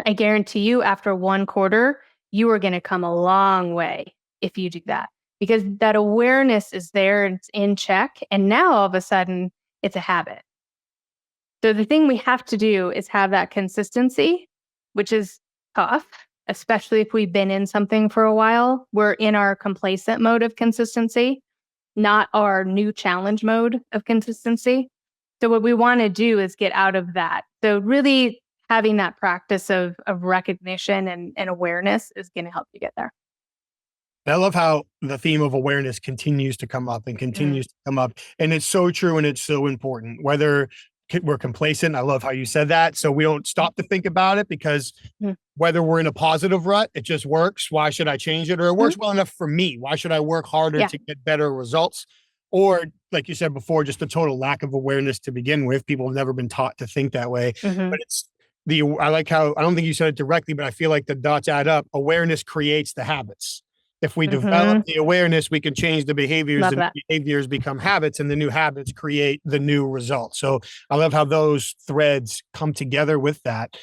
I guarantee you after 1 quarter, you are going to come a long way if you do that because that awareness is there and it's in check. And now all of a sudden it's a habit. So the thing we have to do is have that consistency, which is tough, especially if we've been in something for a while. We're in our complacent mode of consistency, not our new challenge mode of consistency. So what we want to do is get out of that. So really having that practice of recognition and awareness is going to help you get there. I love how the theme of awareness continues to come up and continues to come up. And it's so true and it's so important. Whether we're complacent, I love how you said that. So we don't stop to think about it because whether we're in a positive rut, it just works. Why should I change it? Or it works well enough for me. Why should I work harder to get better results? Or like you said before, just a total lack of awareness to begin with. People have never been taught to think that way. But it's I like how, I don't think you said it directly, but I feel like the dots add up. Awareness creates the habits. If we develop the awareness, we can change the behaviors and behaviors become habits and the new habits create the new results. So I love how those threads come together with that.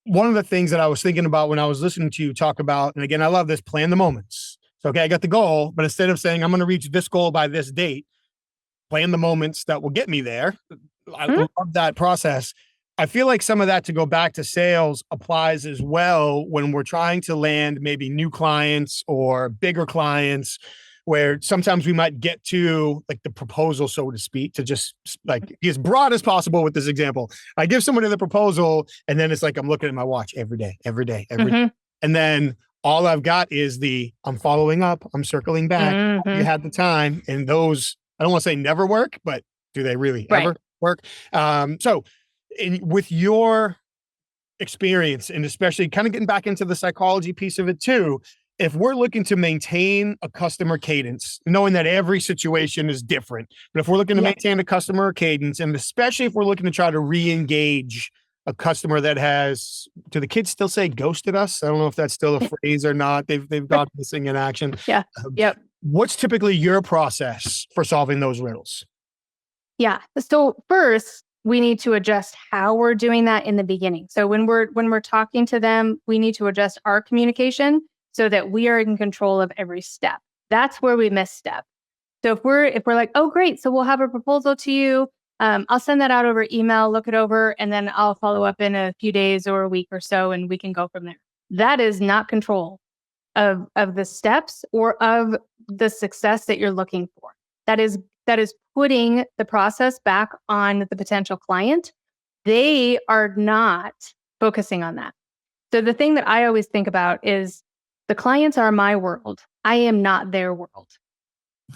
One of the things that I was thinking about when I was listening to you talk about, and again, I love this, plan the moments. So, okay, I got the goal, but instead of saying I'm going to reach this goal by this date, plan the moments that will get me there. I love that process. I feel like some of that, to go back to sales, applies as well when we're trying to land maybe new clients or bigger clients, where sometimes we might get to like the proposal, so to speak, to just like be as broad as possible with this example. I give somebody the proposal and then it's like, I'm looking at my watch every day. And then all I've got is I'm following up, I'm circling back. You had the time, and those, I don't want to say never work, but do they really ever work? So with your experience, and especially kind of getting back into the psychology piece of it too, if we're looking to maintain a customer cadence, knowing that every situation is different, but if we're looking to maintain a customer cadence, and especially if we're looking to try to re-engage a customer that has, do the kids still say ghosted us? I don't know if that's still a phrase or not. They've gone missing in action. What's typically your process for solving those riddles? So first, we need to adjust how we're doing that in the beginning. So when we're talking to them, we need to adjust our communication so that we are in control of every step. That's where we misstep. So if we're like, oh, great, so we'll have a proposal to you. I'll send that out over email, look it over, and then I'll follow up in a few days or a week or so, and we can go from there. That is not control of the steps or of the success that you're looking for. That is that is putting the process back on the potential client, they are not focusing on that. So the thing that I always think about is the clients are my world. I am not their world.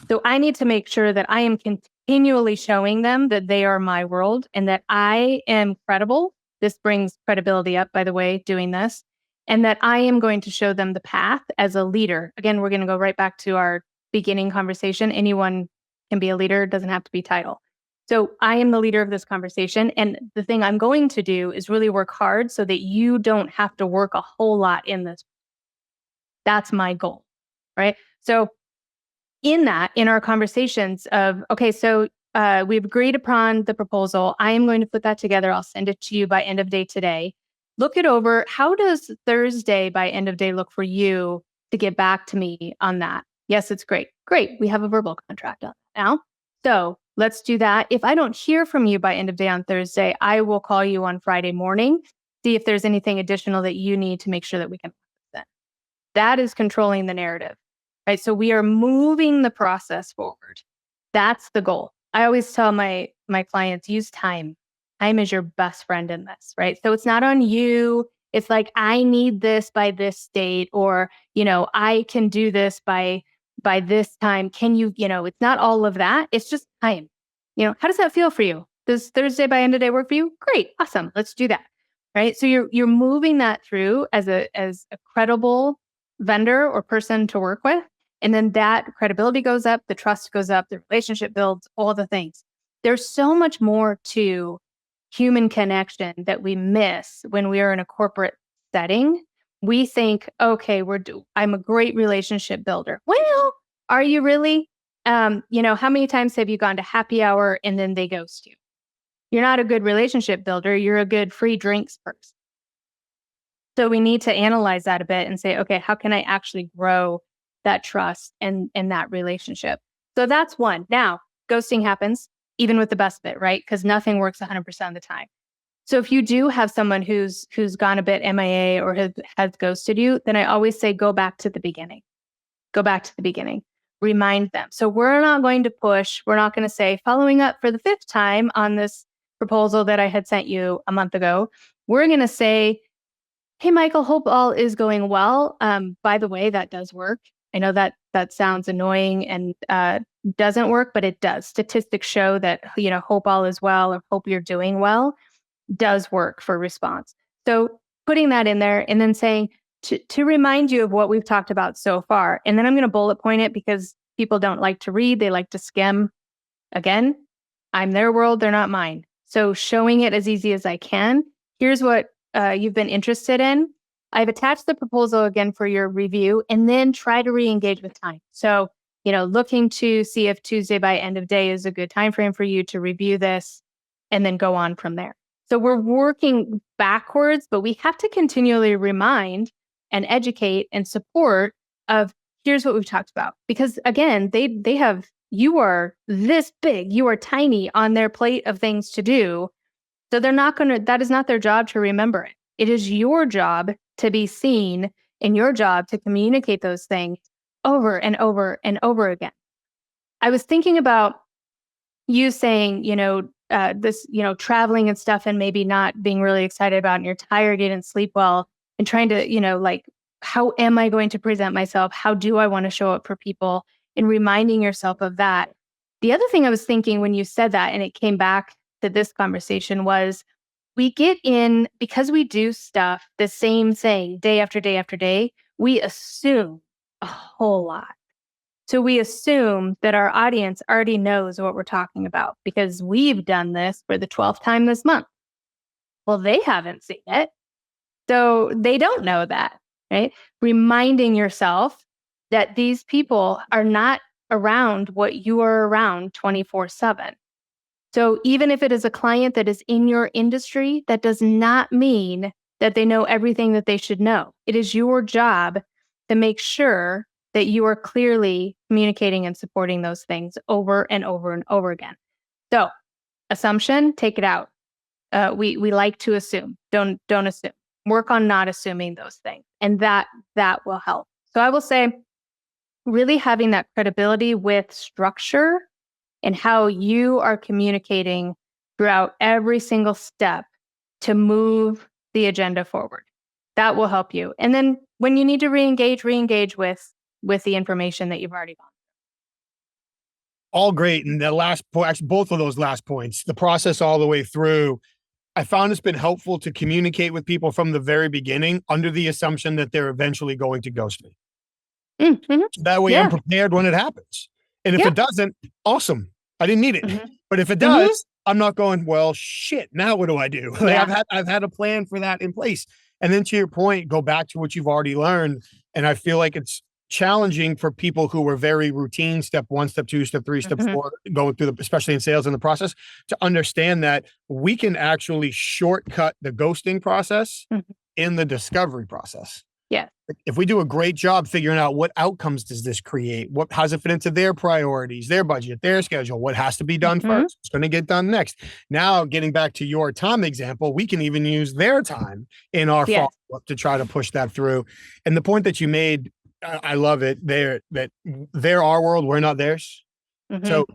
So I need to make sure that I am continually showing them that they are my world and that I am credible. This brings credibility up, by the way, doing this, and that I am going to show them the path as a leader. Again, we're going to go right back to our beginning conversation. Anyone can be a leader, it doesn't have to be title. So I am the leader of this conversation. And the thing I'm going to do is really work hard so that you don't have to work a whole lot in this. That's my goal, right? So in our conversations of, okay, so we've agreed upon the proposal. I am going to put that together. I'll send it to you by end of day today. Look it over. How does Thursday by end of day look for you to get back to me on that? Yes, it's great. Great. We have a verbal contract on that now. So let's do that. If I don't hear from you by end of day on Thursday, I will call you on Friday morning, see if there's anything additional that you need to make sure that we can. That is controlling the narrative, right? So we are moving the process forward. That's the goal. I always tell my clients, use time. Time is your best friend in this, right? So it's not on you. It's like, I need this by this date, or, I can do this by this time. Can you, it's not all of that. It's just time. How does that feel for you? Does Thursday by end of day work for you? Great. Awesome. Let's do that. Right. So you're moving that through as a credible vendor or person to work with. And then that credibility goes up, the trust goes up, the relationship builds, all the things. There's so much more to human connection that we miss when we are in a corporate setting. We think, okay, I'm a great relationship builder. Well, are you really? How many times have you gone to happy hour and then they ghost you? You're not a good relationship builder. You're a good free drinks person. So we need to analyze that a bit and say, okay, how can I actually grow that trust and that relationship? So that's one. Now, ghosting happens even with the best bit, right? Because nothing works 100% of the time. So if you do have someone who's gone a bit MIA or has ghosted you, then I always say, go back to the beginning. Go back to the beginning. Remind them. So we're not going to push. We're not going to say, following up for the 5th time on this proposal that I had sent you a month ago. We're going to say, hey, Michael, hope all is going well. By the way, that does work. I know that sounds annoying and doesn't work, but it does. Statistics show that, hope all is well or hope you're doing well does work for response. So putting that in there and then saying to remind you of what we've talked about so far. And then I'm going to bullet point it because people don't like to read. They like to skim. Again, I'm their world. They're not mine. So showing it as easy as I can. Here's what you've been interested in. I've attached the proposal again for your review, and then try to re-engage with time. So, looking to see if Tuesday by end of day is a good time frame for you to review this and then go on from there. So we're working backwards, but we have to continually remind and educate and support of here's what we've talked about. Because again, they have, you are this big, you are tiny on their plate of things to do. So that is not their job to remember it. It is your job to be seen and your job to communicate those things over and over and over again. I was thinking about you saying, this, traveling and stuff and maybe not being really excited about it and you're tired, you didn't sleep well and trying to, how am I going to present myself? How do I want to show up for people? And reminding yourself of that. The other thing I was thinking when you said that, and it came back to this conversation, was we get in, because we do stuff the same thing day after day after day, we assume a whole lot. So we assume that our audience already knows what we're talking about because we've done this for the 12th time this month. Well, they haven't seen it. So they don't know that, right? Reminding yourself that these people are not around what you are around 24/7. So even if it is a client that is in your industry, that does not mean that they know everything that they should know. It is your job to make sure that you are clearly communicating and supporting those things over and over and over again. So assumption, take it out. We like to assume. Don't assume. Work on not assuming those things. And that will help. So I will say really having that credibility with structure and how you are communicating throughout every single step to move the agenda forward. That will help you. And then when you need to re-engage with the information that you've already gone. All great. And the last point, actually, both of those last points, the process all the way through, I found it's been helpful to communicate with people from the very beginning under the assumption that they're eventually going to ghost me. Mm-hmm. So that way I'm prepared when it happens. And if it doesn't, awesome. I didn't need it. Mm-hmm. But if it does, I'm not going, well, shit, now what do I do? Like I've had a plan for that in place. And then to your point, go back to what you've already learned. And I feel like it's challenging for people who were very routine, step 1, step 2, step 3, step 4, going through especially in sales in the process, to understand that we can actually shortcut the ghosting process in the discovery process. Yeah. If we do a great job figuring out what outcomes does this create, how does it fit into their priorities, their budget, their schedule, what has to be done first, what's going to get done next. Now, getting back to your time example, we can even use their time in our follow-up to try to push that through. And the point that you made, I love it. They're our world, we're not theirs. So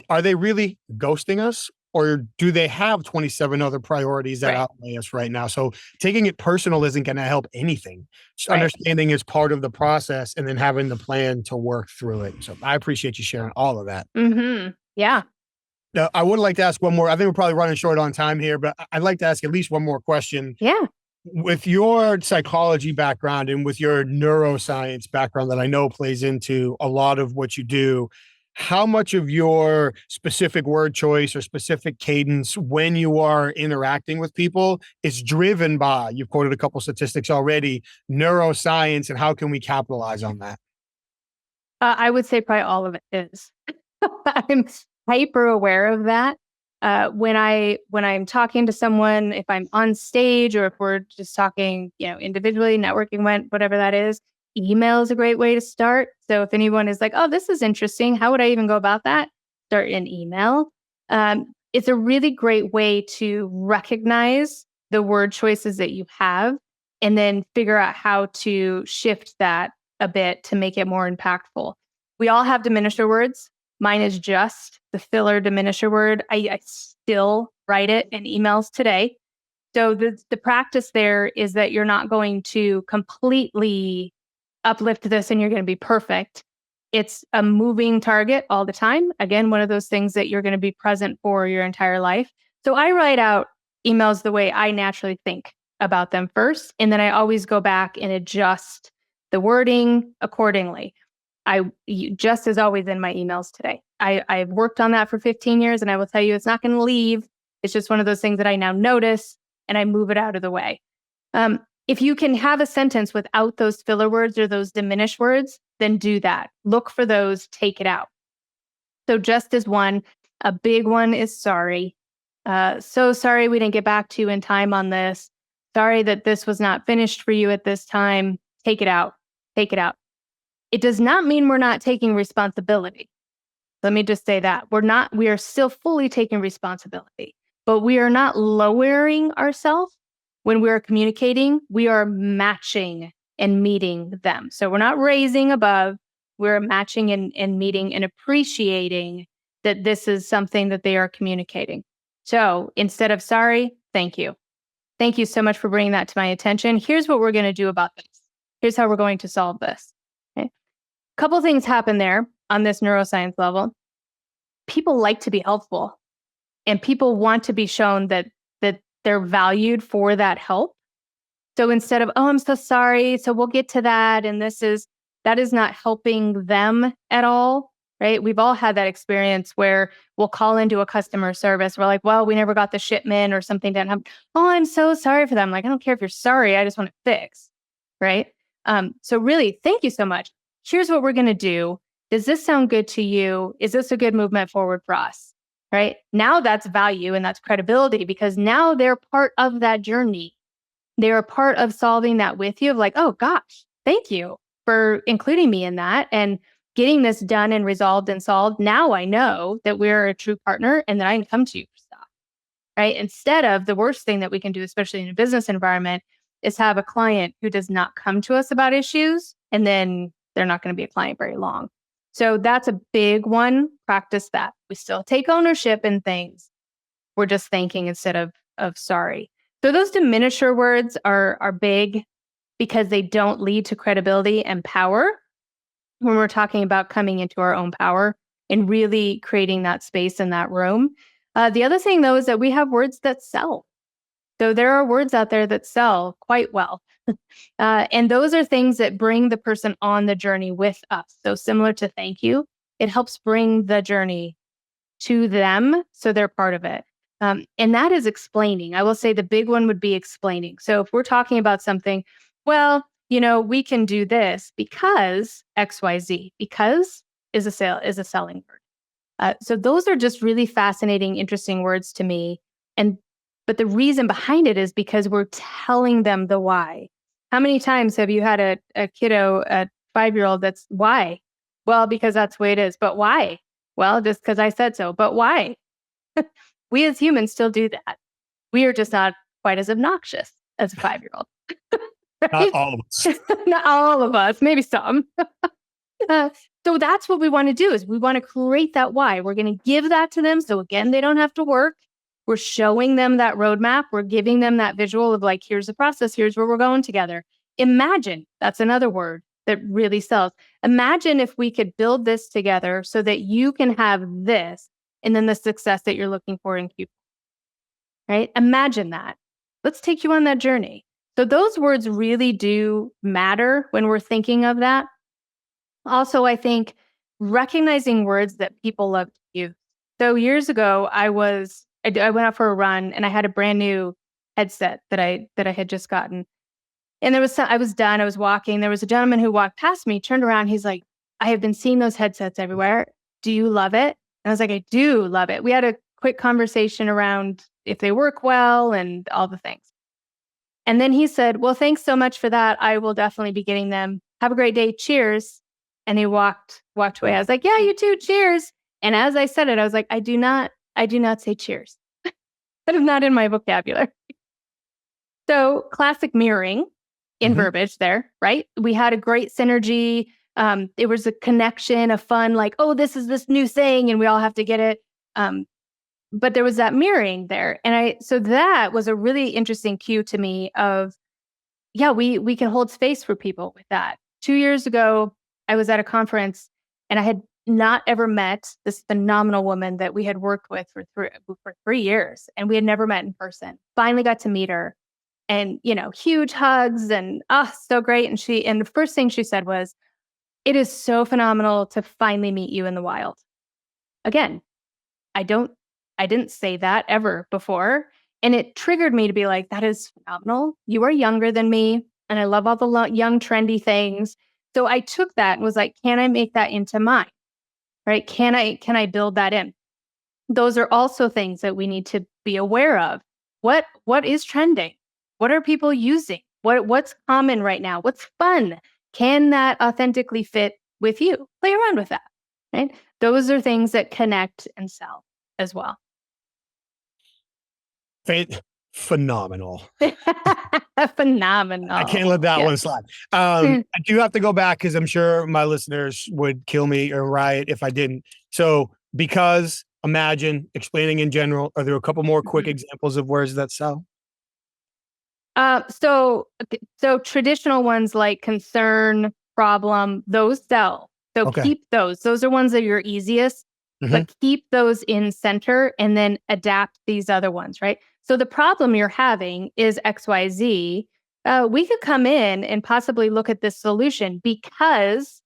are they really ghosting us? Or do they have 27 other priorities that outweigh us right now? So taking it personal isn't going to help anything. Just understanding is part of the process and then having the plan to work through it. So I appreciate you sharing all of that. Yeah. Now, I would like to ask one more. I think we're probably running short on time here, but I'd like to ask at least one more question. Yeah. With your psychology background and with your neuroscience background that I know plays into a lot of what you do, how much of your specific word choice or specific cadence when you are interacting with people is driven by, you've quoted a couple statistics already, neuroscience, and how can we capitalize on that? I would say probably all of it is. I'm hyper aware of that. When I'm talking to someone, if I'm on stage or if we're just talking, individually, networking, whatever that is, email is a great way to start. So if anyone is like, oh, this is interesting, how would I even go about that? Start an email. It's a really great way to recognize the word choices that you have and then figure out how to shift that a bit to make it more impactful. We all have diminisher words. Mine is just the filler diminisher word. I still write it in emails today. So the practice there is that you're not going to completely uplift this and you're going to be perfect. It's a moving target all the time. Again, one of those things that you're going to be present for your entire life. So I write out emails the way I naturally think about them first. And then I always go back and adjust the wording accordingly. Just as always in my emails today. I've worked on that for 15 years and I will tell you it's not going to leave. It's just one of those things that I now notice and I move it out of the way. If you can have a sentence without those filler words or those diminished words, then do that. Look for those, take it out. So just as one, a big one is sorry. So sorry we didn't get back to you in time on this. Sorry that this was not finished for you at this time. Take it out. Take it out. It does not mean we're not taking responsibility. Let me just say that. We are still fully taking responsibility, but we are not lowering ourselves when we are communicating. We are matching and meeting them. So we're not raising above, we're matching and meeting and appreciating that this is something that they are communicating. So instead of sorry, thank you. Thank you so much for bringing that to my attention. Here's what we're going to do about this. Here's how we're going to solve this. Couple things happen there on this neuroscience level. People like to be helpful and people want to be shown that they're valued for that help. So instead of, oh, I'm so sorry, so we'll get to that. And that is not helping them at all, right? We've all had that experience where we'll call into a customer service. We're like, well, we never got the shipment or something didn't happen. Oh, I'm so sorry for that. I'm like, I don't care if you're sorry. I just want it fixed, right? So really, thank you so much. Here's what we're going to do. Does this sound good to you? Is this a good movement forward for us? Right? Now that's value and that's credibility because now they're part of that journey. They're a part of solving that with you of like, oh gosh, thank you for including me in that and getting this done and resolved and solved. Now I know that we're a true partner and that I can come to you for stuff. Right? Instead of the worst thing that we can do, especially in a business environment, is have a client who does not come to us about issues and then they're not going to be a client very long. So that's a big one. Practice that. We still take ownership in things. We're just thanking instead of sorry. So those diminisher words are big because they don't lead to credibility and power when we're talking about coming into our own power and really creating that space in that room. The other thing, though, is that we have words that sell. So there are words out there that sell quite well. And those are things that bring the person on the journey with us. So similar to thank you, it helps bring the journey to them so they're part of it. And that is explaining. I will say the big one would be explaining. So if we're talking about something, well, we can do this because XYZ, because is a selling word. So those are just really fascinating, interesting words to me. But the reason behind it is because we're telling them the why. How many times have you had a kiddo, a 5-year-old that's why? Well, because that's the way it is. But why? Well, just because I said so. But why? We as humans still do that. We are just not quite as obnoxious as a 5-year-old. Right? Not all of us. Not all of us, maybe some. So that's what we want to do is we want to create that why. We're going to give that to them. So again, they don't have to work. We're showing them that roadmap. We're giving them that visual of like, here's the process. Here's where we're going together. Imagine, that's another word that really sells. Imagine if we could build this together so that you can have this and then the success that you're looking for in Q4, right? Imagine that. Let's take you on that journey. So those words really do matter when we're thinking of that. Also, I think recognizing words that people love to use. So years ago, I went out for a run and I had a brand new headset that I had just gotten. And I was done. I was walking. There was a gentleman who walked past me, turned around. He's like, I have been seeing those headsets everywhere. Do you love it? And I was like, I do love it. We had a quick conversation around if they work well and all the things. And then he said, well, thanks so much for that. I will definitely be getting them. Have a great day. Cheers. And he walked away. I was like, yeah, you too. Cheers. And as I said it, I was like, I do not say cheers. That is not in my vocabulary. So classic mirroring in verbiage there, right? We had a great synergy. It was a connection, a fun, like, oh, this is this new thing and we all have to get it. But there was that mirroring there. So that was a really interesting cue to me of, yeah, we can hold space for people with that. 2 years ago, I was at a conference and I had not ever met this phenomenal woman that we had worked with for 3 years and we had never met in person. Finally got to meet her and, huge hugs and, so great. And the first thing she said was, it is so phenomenal to finally meet you in the wild. Again, I didn't say that ever before. And it triggered me to be like, that is phenomenal. You are younger than me. And I love all the young, trendy things. So I took that and was like, can I make that into mine? Right? Can I build that in? Those are also things that we need to be aware of. What is trending? What are people using? What's common right now? What's fun? Can that authentically fit with you? Play around with that. Right? Those are things that connect and sell as well. Phenomenal. Phenomenal. I can't let that one slide. I do have to go back because I'm sure my listeners would kill me or riot if I didn't. So because, imagine, explaining in general, are there a couple more quick examples of words that sell? So traditional ones like concern, problem, those sell. So keep those. Those are ones that are easiest, but keep those in center and then adapt these other ones, right? So the problem you're having is XYZ. We could come in and possibly look at this solution because,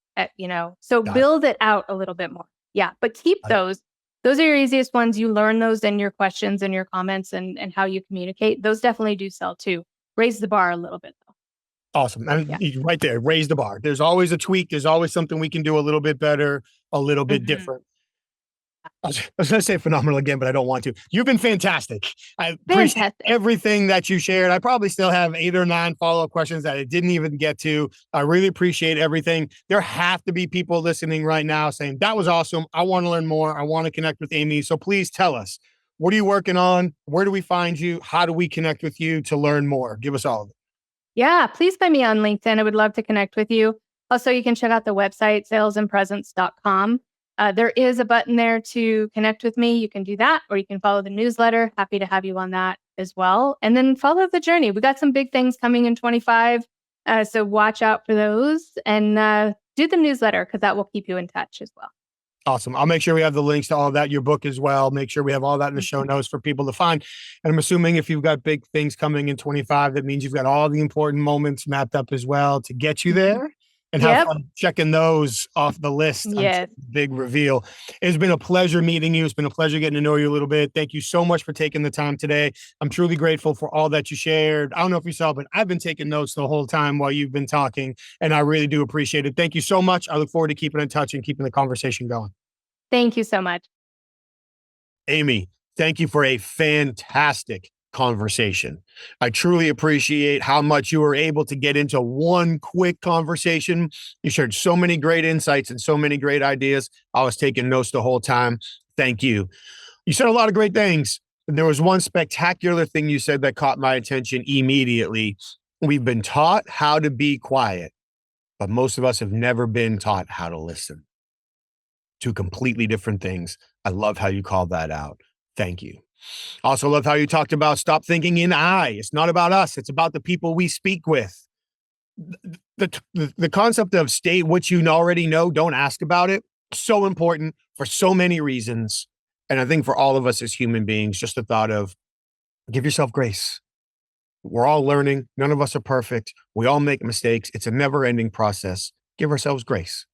build it out a little bit more. Yeah, but keep those. Those are your easiest ones. You learn those in your questions and your comments and how you communicate. Those definitely do sell too. Raise the bar a little bit though. Awesome. And right there, raise the bar. There's always a tweak. There's always something we can do a little bit better, a little bit different. I was going to say phenomenal again, but I don't want to. You've been fantastic. I appreciate everything that you shared. I probably still have 8 or 9 follow-up questions that I didn't even get to. I really appreciate everything. There have to be people listening right now saying, that was awesome. I want to learn more. I want to connect with Amy. So please tell us, what are you working on? Where do we find you? How do we connect with you to learn more? Give us all of it. Yeah, please find me on LinkedIn. I would love to connect with you. Also, you can check out the website, salesandpresence.com. There is a button there to connect with me. You can do that, or you can follow the newsletter. Happy to have you on that as well. And then follow the journey. We got some big things coming in 25. So watch out for those, and do the newsletter, because that will keep you in touch as well. Awesome. I'll make sure we have the links to all that, your book as well. Make sure we have all that in the show notes for people to find. And I'm assuming if you've got big things coming in 25, that means you've got all the important moments mapped up as well to get you there. And have fun checking those off the list. Yes. Big reveal. It's been a pleasure meeting you. It's been a pleasure getting to know you a little bit. Thank you so much for taking the time today. I'm truly grateful for all that you shared. I don't know if you saw, but I've been taking notes the whole time while you've been talking, and I really do appreciate it. Thank you so much. I look forward to keeping in touch and keeping the conversation going. Thank you so much. Amy, thank you for a fantastic conversation. I truly appreciate how much you were able to get into one quick conversation. You shared so many great insights and so many great ideas. I was taking notes the whole time. Thank you. You said a lot of great things. There was one spectacular thing you said that caught my attention immediately. We've been taught how to be quiet, but most of us have never been taught how to listen. Two completely different things. I love how you called that out. Thank you. Also love how you talked about stop thinking in I. It's not about us. It's about the people we speak with. The concept of state what you already know, don't ask about it. So important for so many reasons. And I think for all of us as human beings, just the thought of give yourself grace. We're all learning. None of us are perfect. We all make mistakes. It's a never-ending process. Give ourselves grace.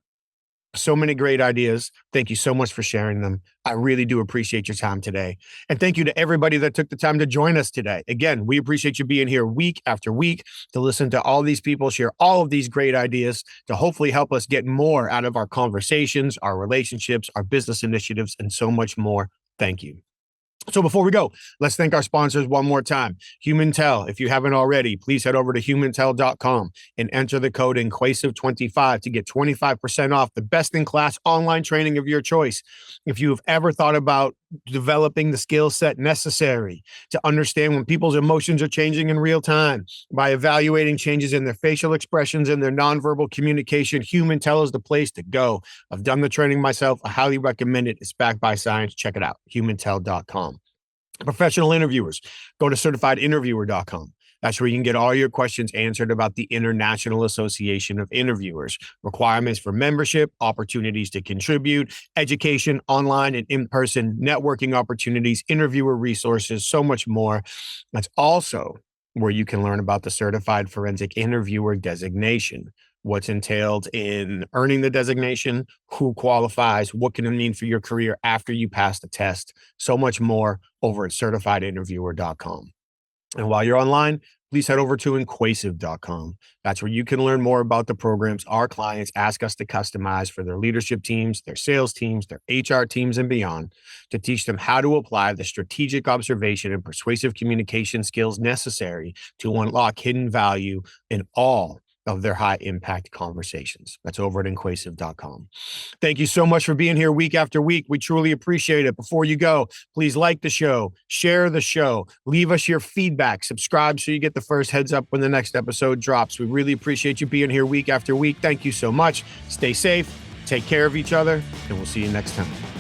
So many great ideas. Thank you so much for sharing them. I really do appreciate your time today. And thank you to everybody that took the time to join us today. Again, we appreciate you being here week after week to listen to all these people share all of these great ideas to hopefully help us get more out of our conversations, our relationships, our business initiatives, and so much more. Thank you. So before we go, let's thank our sponsors one more time. HumanTel, if you haven't already, please head over to humantel.com and enter the code INQUASIVE25 to get 25% off the best-in-class online training of your choice. If you have ever thought about developing the skill set necessary to understand when people's emotions are changing in real time by evaluating changes in their facial expressions and their nonverbal communication, HumanTel is the place to go. I've done the training myself. I highly recommend it. It's backed by science. Check it out, humantel.com. Professional interviewers, go to certifiedinterviewer.com. That's where you can get all your questions answered about the International Association of Interviewers, requirements for membership, opportunities to contribute, education, online and in-person networking opportunities, interviewer resources, so much more. That's also where you can learn about the Certified Forensic Interviewer designation, what's entailed in earning the designation, who qualifies, what can it mean for your career after you pass the test, so much more over at certifiedinterviewer.com. And while you're online, please head over to inquasive.com. That's where you can learn more about the programs our clients ask us to customize for their leadership teams, their sales teams, their HR teams, and beyond, to teach them how to apply the strategic observation and persuasive communication skills necessary to unlock hidden value in all of their high impact conversations. That's over at inquasive.com. Thank you so much for being here week after week. We truly appreciate it. Before you go, please like the show, share the show, leave us your feedback, subscribe so you get the first heads up when the next episode drops. We really appreciate you being here week after week. Thank you so much. Stay safe, take care of each other, and we'll see you next time.